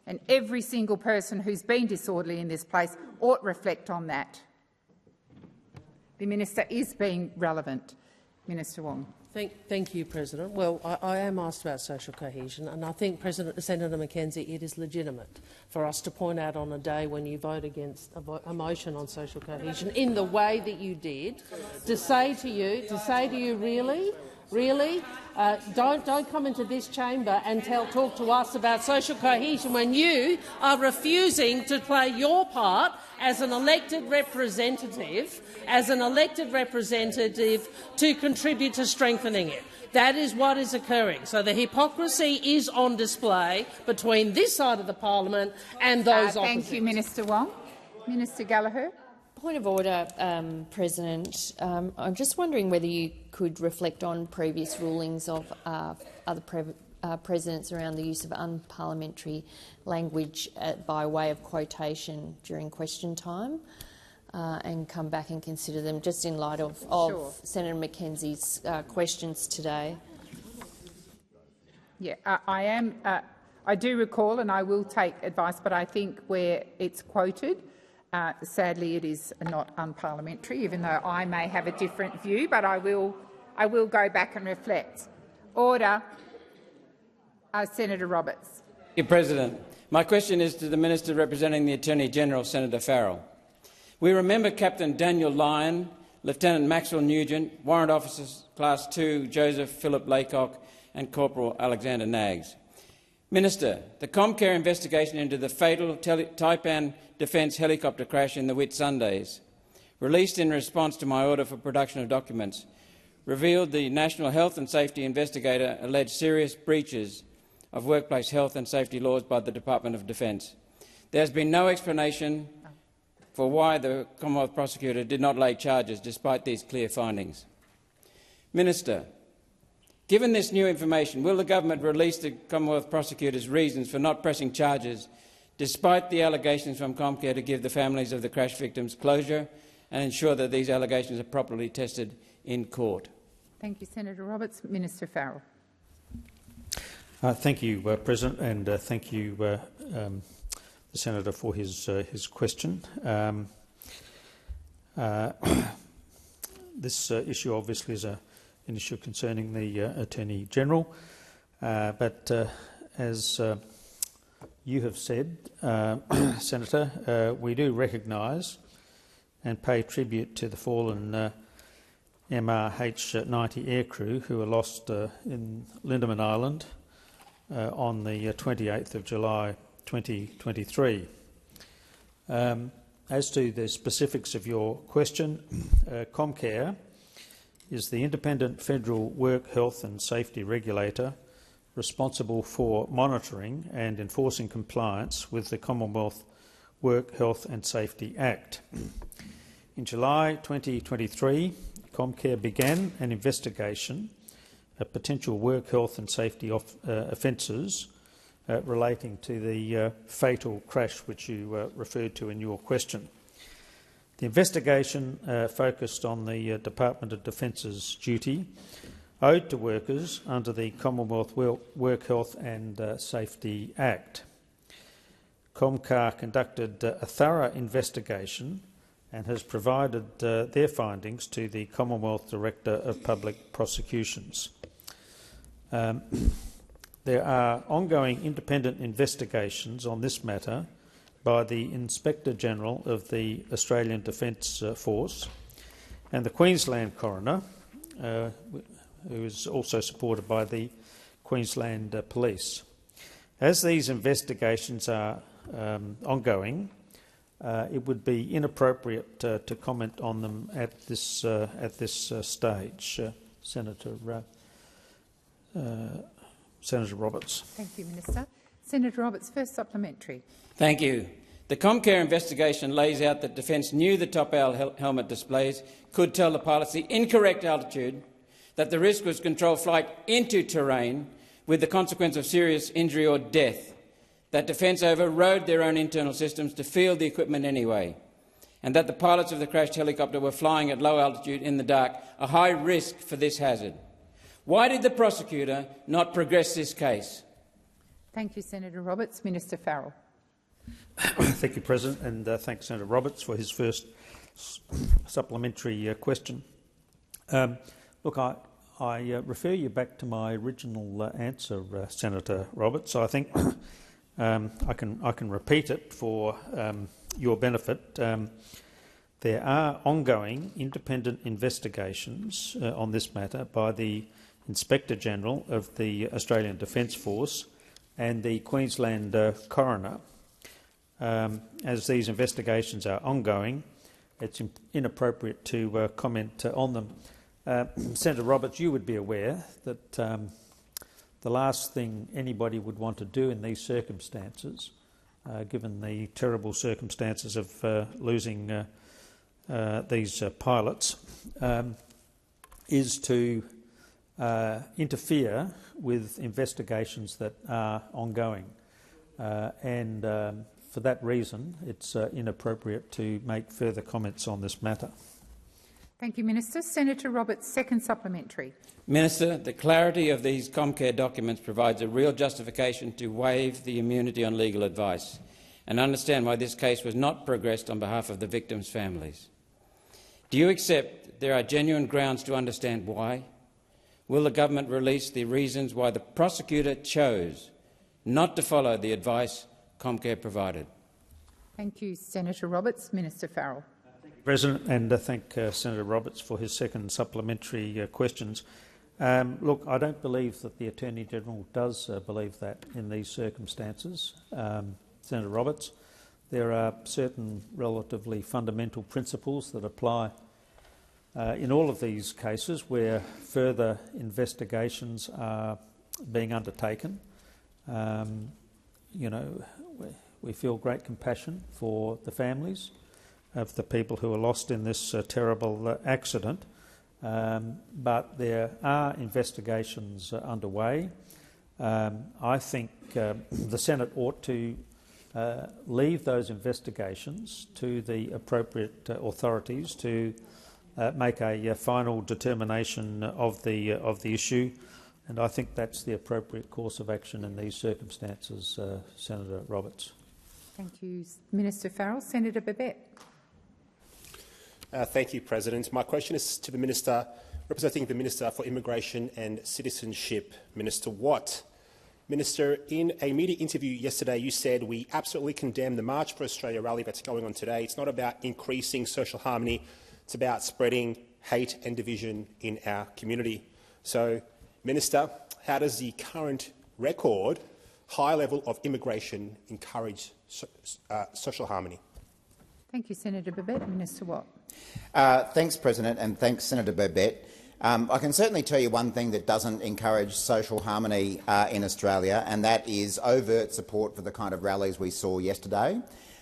And every single person who's been disorderly in this place ought to reflect on that. The minister is being relevant. Minister Wong. Thank you, President. Well, I am asked about social cohesion, and I think, Senator McKenzie, it is legitimate for us to point out on a day when you vote against a motion on social cohesion in the way that you did, to say to you, really, don't come into this chamber and talk to us about social cohesion when you are refusing to play your part as an elected representative, to contribute to strengthening it. That is what is occurring. So the hypocrisy is on display between this side of the parliament and those opposite. Thank you, Minister Wong. Minister Gallagher. Point of order, President. I'm just wondering whether you could reflect on previous rulings of other presidents around the use of unparliamentary language by way of quotation during question time, and come back and consider them just in light of Senator McKenzie's questions today. Yeah, I do recall, and I will take advice, but I think where it's quoted, sadly, it is not unparliamentary, even though I may have a different view, but I will go back and reflect. Order. Senator Roberts. Thank you, President. My question is to the Minister representing the Attorney-General, Senator Farrell. We remember Captain Daniel Lyon, Lieutenant Maxwell Nugent, Warrant Officers Class 2 Joseph Philip Laycock and Corporal Alexander Knaggs. Minister, the Comcare investigation into the fatal Taipan Defence helicopter crash in the Whitsundays, released in response to my order for production of documents, revealed the National Health and Safety Investigator alleged serious breaches of workplace health and safety laws by the Department of Defence. There has been no explanation for why the Commonwealth Prosecutor did not lay charges despite these clear findings. Minister, given this new information, will the government release the Commonwealth Prosecutor's reasons for not pressing charges despite the allegations from Comcare to give the families of the crash victims closure and ensure that these allegations are properly tested in court? Thank you, Senator Roberts. Minister Farrell. Thank you, President, and thank you, the Senator, for his question. This issue obviously is an issue concerning the Attorney-General, but as you have said, Senator, we do recognise and pay tribute to the fallen MRH-90 aircrew who were lost in Lindeman Island on the 28th of July 2023. As to the specifics of your question, Comcare is the independent federal work health and safety regulator responsible for monitoring and enforcing compliance with the Commonwealth Work Health and Safety Act. In July 2023, Comcare began an investigation of potential work health and safety offences relating to the fatal crash which you referred to in your question. The investigation focused on the Department of Defence's duty owed to workers under the Commonwealth Work Health and Safety Act. Comcar conducted a thorough investigation and has provided their findings to the Commonwealth Director of Public Prosecutions. There are ongoing independent investigations on this matter by the Inspector-General of the Australian Defence Force and the Queensland Coroner, who is also supported by the Queensland Police. As these investigations are ongoing, it would be inappropriate to comment on them at this stage. Senator Roberts. Thank you, Minister. Senator Roberts, first supplementary. Thank you. The Comcare investigation lays out that Defence knew the top-owl helmet displays could tell the pilots the incorrect altitude, that the risk was controlled flight into terrain with the consequence of serious injury or death, that Defence overrode their own internal systems to field the equipment anyway, and that the pilots of the crashed helicopter were flying at low altitude in the dark, a high risk for this hazard. Why did the prosecutor not progress this case? Thank you, Senator Roberts. Minister Farrell. Thank you, President, and thank Senator Roberts for his first supplementary question. Look, I refer you back to my original answer, Senator Roberts. I think I can repeat it for your benefit. There are ongoing independent investigations on this matter by the Inspector-General of the Australian Defence Force and the Queensland Coroner. As these investigations are ongoing, it's inappropriate to comment on them. Senator Roberts, you would be aware that the last thing anybody would want to do in these circumstances, given the terrible circumstances of losing these pilots, is to interfere with investigations that are ongoing. For that reason, it's inappropriate to make further comments on this matter. Thank you, Minister. Senator Roberts, second supplementary. Minister, the clarity of these Comcare documents provides a real justification to waive the immunity on legal advice and understand why this case was not progressed on behalf of the victims' families. Do you accept there are genuine grounds to understand why? Will the government release the reasons why the prosecutor chose not to follow the advice Comcare provided? Thank you, Senator Roberts. Minister Farrell. President, and thank Senator Roberts for his second supplementary questions. Look, I don't believe that the Attorney-General does believe that in these circumstances. Senator Roberts, there are certain relatively fundamental principles that apply in all of these cases where further investigations are being undertaken. We feel great compassion for the families of the people who were lost in this terrible accident, but there are investigations underway. I think the Senate ought to leave those investigations to the appropriate authorities to make a final determination of the issue, and I think that's the appropriate course of action in these circumstances, Senator Roberts. Thank you, Minister Farrell. Senator Babet. Thank you, President. My question is to the Minister representing the Minister for Immigration and Citizenship, Minister Watt. Minister, in a media interview yesterday, you said we absolutely condemn the March for Australia rally that's going on today. It's not about increasing social harmony. It's about spreading hate and division in our community. So, Minister, how does the current record high level of immigration encourage social harmony? Thank you, Senator Babet. Minister Watt. Thanks, President, and thanks, Senator Babet. I can certainly tell you one thing that doesn't encourage social harmony in Australia, and that is overt support for the kind of rallies we saw yesterday,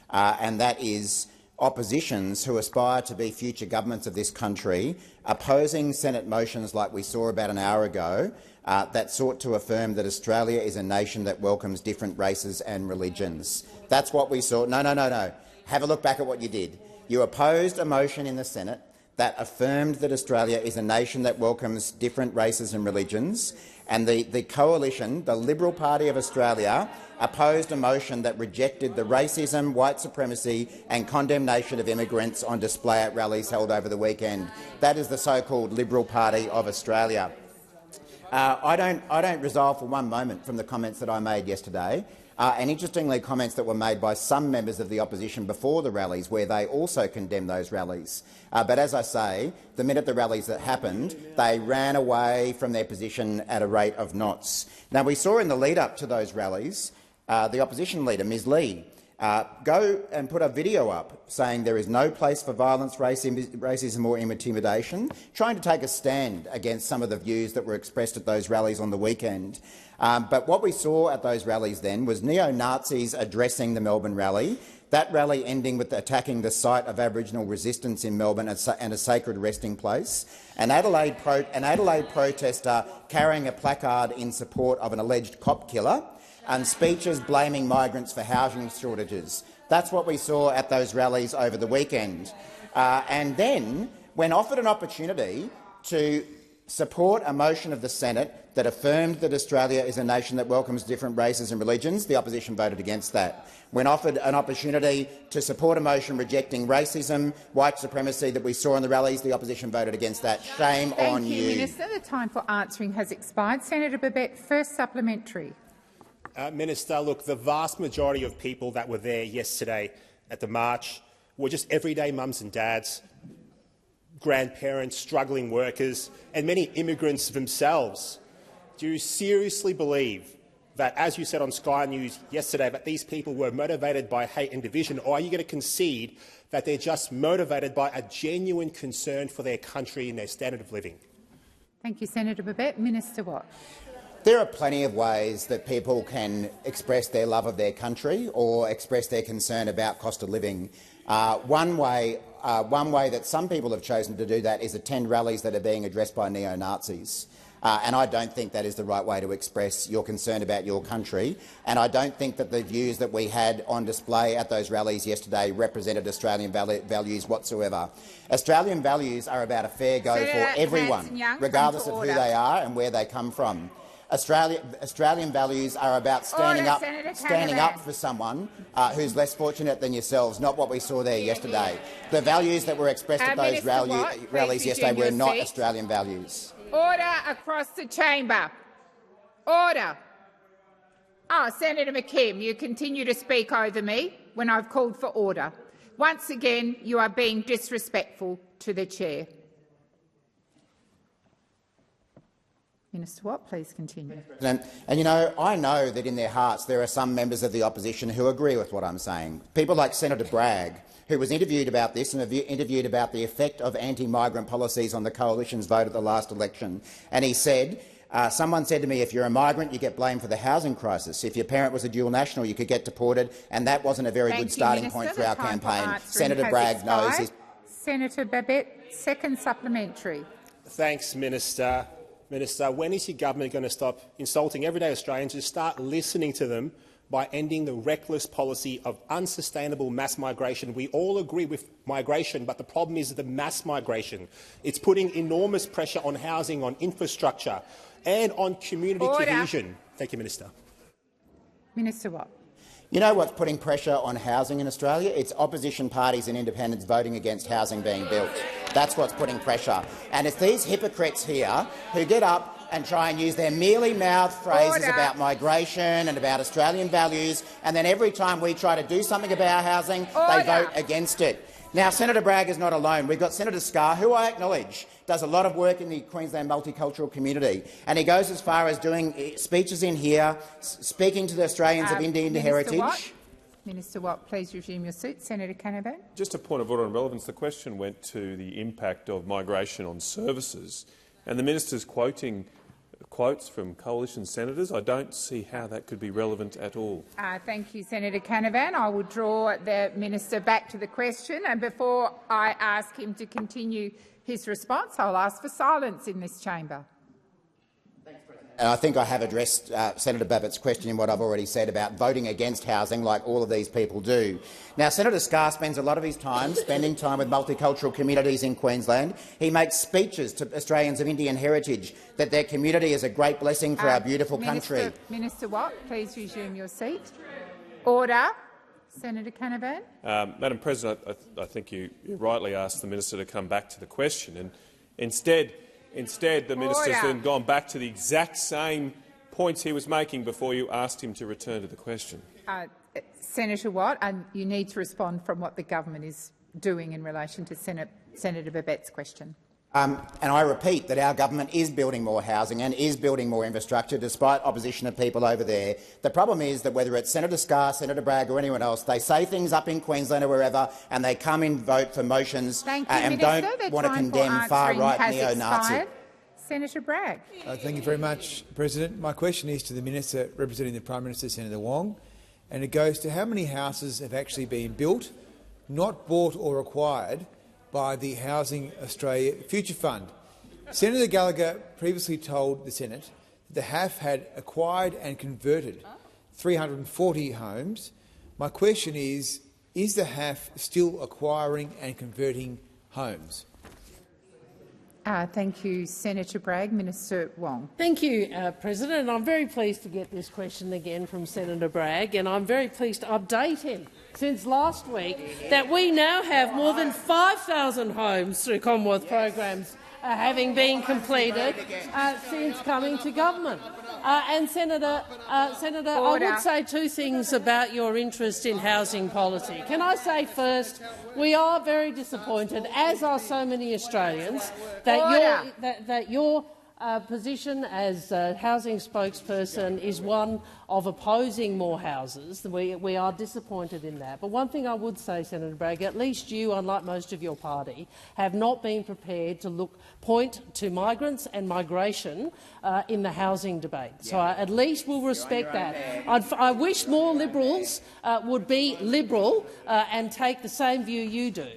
and that is oppositions who aspire to be future governments of this country opposing Senate motions like we saw about an hour ago that sought to affirm that Australia is a nation that welcomes different races and religions. That's what we saw. No. Have a look back at what you did. You opposed a motion in the Senate that affirmed that Australia is a nation that welcomes different races and religions, and the coalition, the Liberal Party of Australia, opposed a motion that rejected the racism, white supremacy and condemnation of immigrants on display at rallies held over the weekend. That is the so-called Liberal Party of Australia. I don't resolve for one moment from the comments that I made yesterday. and interestingly comments that were made by some members of the opposition before the rallies, where they also condemned those rallies. But as I say, the minute the rallies that happened, they ran away from their position at a rate of knots. Now, we saw in the lead-up to those rallies the opposition leader, Ms Lee, go and put a video up saying there is no place for violence, racism or intimidation, trying to take a stand against some of the views that were expressed at those rallies on the weekend. But what we saw at those rallies then was neo-Nazis addressing the Melbourne rally, that rally ending with attacking the site of Aboriginal resistance in Melbourne and a sacred resting place, an Adelaide protester carrying a placard in support of an alleged cop killer, and speeches blaming migrants for housing shortages. That's what we saw at those rallies over the weekend. And then, when offered an opportunity to support a motion of the Senate that affirmed that Australia is a nation that welcomes different races and religions, the opposition voted against that. When offered an opportunity to support a motion rejecting racism, white supremacy that we saw in the rallies, the opposition voted against that. Shame on you. Thank you, Minister. The time for answering has expired. Senator Babet, first supplementary. Minister, look, the vast majority of people that were there yesterday at the march were just everyday mums and dads, grandparents, struggling workers and many immigrants themselves. Do you seriously believe that, as you said on Sky News yesterday, that these people were motivated by hate and division, or are you going to concede that they're just motivated by a genuine concern for their country and their standard of living? Thank you, Senator Babet. Minister Watt. There are plenty of ways that people can express their love of their country or express their concern about cost of living. One way that some people have chosen to do that is attend rallies that are being addressed by neo-Nazis. And I don't think that is the right way to express your concern about your country. And I don't think that the views that we had on display at those rallies yesterday represented Australian values whatsoever. Australian values are about a fair go for everyone, regardless of who they are and where they come from. Australian values are about standing up for someone who's less fortunate than yourselves, not what we saw there yesterday. The values that were expressed at those rallies yesterday were not Australian values. Order across the chamber. Order. Senator McKim, you continue to speak over me when I've called for order. Once again, you are being disrespectful to the chair. Minister Watt, please continue. And you know, I know that in their hearts there are some members of the opposition who agree with what I'm saying. People like Senator Bragg, who was interviewed about this and interviewed about the effect of anti-migrant policies on the coalition's vote at the last election. And he said, someone said to me, if you're a migrant, you get blamed for the housing crisis. If your parent was a dual national, you could get deported, and that wasn't a very good starting point for our campaign. Senator Bragg knows his— Senator Babet, second supplementary. Thanks, Minister. Minister, when is your government going to stop insulting everyday Australians and start listening to them by ending the reckless policy of unsustainable mass migration? We all agree with migration, but the problem is the mass migration. It's putting enormous pressure on housing, on infrastructure and on community cohesion. Thank you, Minister. Minister Watt. You know what's putting pressure on housing in Australia? It's opposition parties and independents voting against housing being built. That's what's putting pressure. And it's these hypocrites here who get up and try and use their mealy-mouthed phrases about migration and about Australian values, and then every time we try to do something about housing, they vote against it. Now, Senator Bragg is not alone. We've got Senator Scarr, who I acknowledge does a lot of work in the Queensland multicultural community, and he goes as far as doing speeches in here, speaking to the Australians of Indian heritage. Minister Watt, please resume your seat. Senator Canavan. Just a point of order on relevance. The question went to the impact of migration on services, and the minister's quoting quotes from coalition senators. I don't see how that could be relevant at all. Thank you, Senator Canavan. I will draw the minister back to the question, and before I ask him to continue his response, I'll ask for silence in this chamber. And I think I have addressed Senator Babet's question in what I've already said about voting against housing, like all of these people do. Now, Senator Scarr spends a lot of his time spending time with multicultural communities in Queensland. He makes speeches to Australians of Indian heritage that their community is a great blessing for our beautiful country. Minister Watt, please resume your seat. Order. Senator Canavan. Madam President, I think you rightly asked the minister to come back to the question, and instead the minister's then gone back to the exact same points he was making before you asked him to return to the question. Senator Watt, and you need to respond from what the government is doing in relation to Senator Babette's question. And I repeat that our government is building more housing and is building more infrastructure, despite opposition of people over there. The problem is that whether it's Senator Scarr, Senator Bragg or anyone else, they say things up in Queensland or wherever, and they come and vote for motions and don't want to condemn far-right neo-Nazis. Senator Bragg. Thank you very much, President. My question is to the Minister representing the Prime Minister, Senator Wong, and it goes to how many houses have actually been built, not bought or acquired, by the Housing Australia Future Fund. Senator Gallagher previously told the Senate that the HAF had acquired and converted 340 homes. My question is the HAF still acquiring and converting homes? Thank you, Senator Bragg. Minister Wong. Thank you, President. I'm very pleased to get this question again from Senator Bragg, and I'm very pleased to update him since last week that we now have more than 5,000 homes through Commonwealth programs having been completed since coming to government. And Senator, I would say two things about your interest in housing policy. Can I say first, we are very disappointed, as are so many Australians, that your position as housing spokesperson is one of opposing more houses. We are disappointed in that. But one thing I would say, Senator Bragg, at least you, unlike most of your party, have not been prepared to point to migrants and migration in the housing debate. So at least we'll respect that. I wish more Liberals would be liberal and take the same view you do.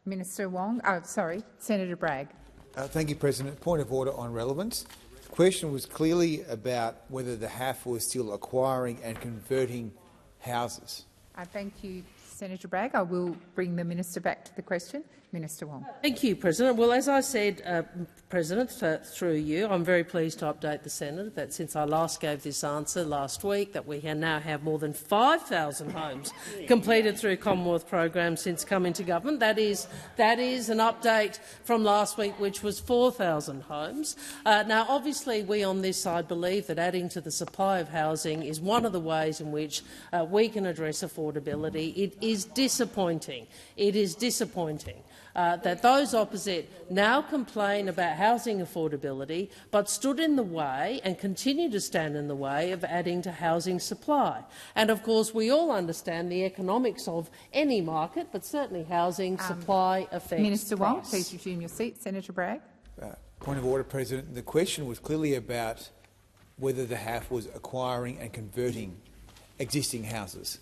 Minister Wong. Sorry, Senator Bragg. Thank you, President. Point of order on relevance. The question was clearly about whether the HAF was still acquiring and converting houses. Thank you, Senator Bragg. I will bring the minister back to the question. Minister Wong. Thank you, President. Well, as I said, President, through you, I'm very pleased to update the Senate that since I last gave this answer last week, that we now have more than 5,000 homes completed through Commonwealth programs since coming to government. That is an update from last week, which was 4,000 homes. Now, obviously, we on this side believe that adding to the supply of housing is one of the ways in which we can address affordability. It is disappointing. It is disappointing. That those opposite now complain about housing affordability but stood in the way and continue to stand in the way of adding to housing supply. And of course we all understand the economics of any market, but certainly housing supply affects Minister price. Wong, please resume your seat. Senator Bragg. Point of order, President. The question was clearly about whether the HAF was acquiring and converting existing houses.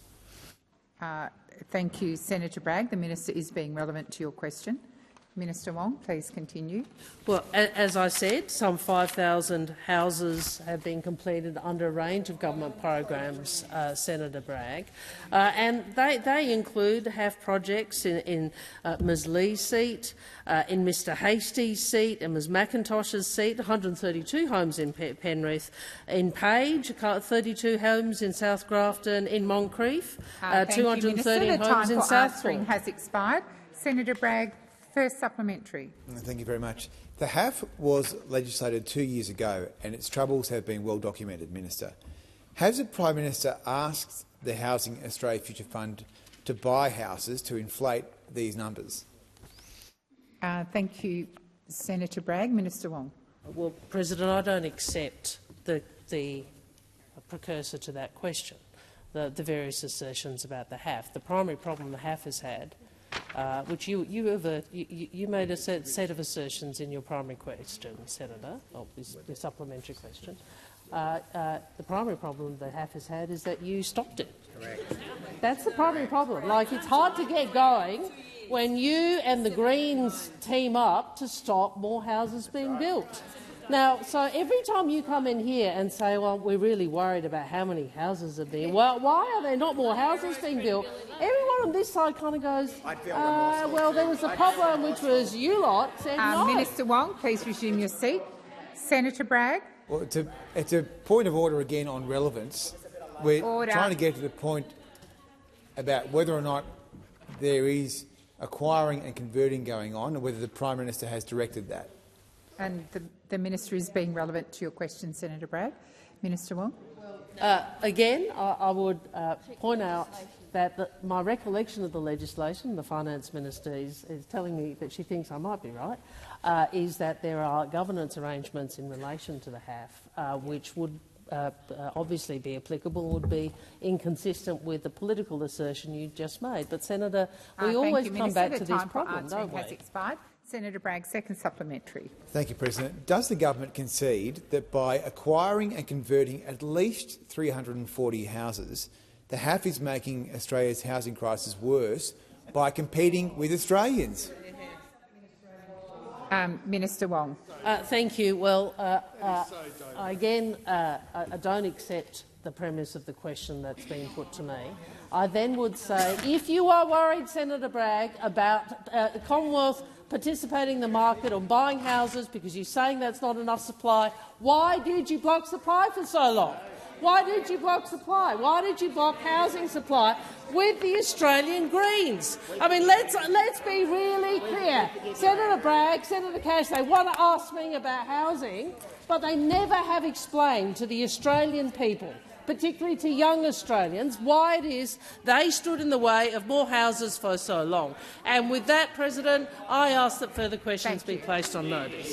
Thank you, Senator Bragg. The minister is being relevant to your question. Minister Wong, please continue. Well, as I said, some 5,000 houses have been completed under a range of government programs, Senator Bragg, and they include HAF projects in Ms Lee's seat, in Mr Hastie's seat and Ms McIntosh's seat, 132 homes in Penrith, in Page, 32 homes in South Grafton, in Moncrief, 230 homes in Southport. Has expired. Senator Bragg, first supplementary. Thank you very much. The HAF was legislated 2 years ago and its troubles have been well documented, Minister. Has the Prime Minister asked the Housing Australia Future Fund to buy houses to inflate these numbers? Thank you, Senator Bragg. Minister Wong. Well, President, I don't accept the precursor to that question, the various assertions about the HAF. The primary problem the HAF has had, which you made a set of assertions in your primary question, Senator, the supplementary question. The primary problem the HAF has had is that you stopped it. Correct. That's the primary problem. Like, it's hard to get going when you and the Greens team up to stop more houses being built. Now, so every time you come in here and say, well, we're really worried about how many houses are being, well, why are there not more houses being built? Everyone on this side kind of goes, well, there was a problem, which was you lot said no. Minister Wong, please resume your seat. Senator Bragg. Well, it's a point of order again on relevance. We're trying to get to the point about whether or not there is acquiring and converting going on and whether the Prime Minister has directed that. And the minister is being relevant to your question, Senator Bragg. Minister Wong. Again, I would point out that my recollection of the legislation, the Finance Minister is telling me that she thinks I might be right, is that there are governance arrangements in relation to the HAF, which would obviously be applicable, would be inconsistent with the political assertion you just made. But, Senator, we always come back to this problem, don't we? Has expired. Senator Bragg, second supplementary. Thank you, President. Does the government concede that by acquiring and converting at least 340 houses, the HAF is making Australia's housing crisis worse by competing with Australians? Minister Wong. Thank you. Well, again, I don't accept the premise of the question that's been put to me. I then would say, if you are worried, Senator Bragg, about the Commonwealth participating in the market or buying houses because you're saying that's not enough supply, why did you block supply for so long? Why did you block supply? Why did you block housing supply with the Australian Greens? I mean, let's be really clear. Senator Bragg, Senator Cash, they want to ask me about housing, but they never have explained to the Australian people, particularly to young Australians, why it is they stood in the way of more houses for so long. And with that, President, I ask that further questions be placed on notice.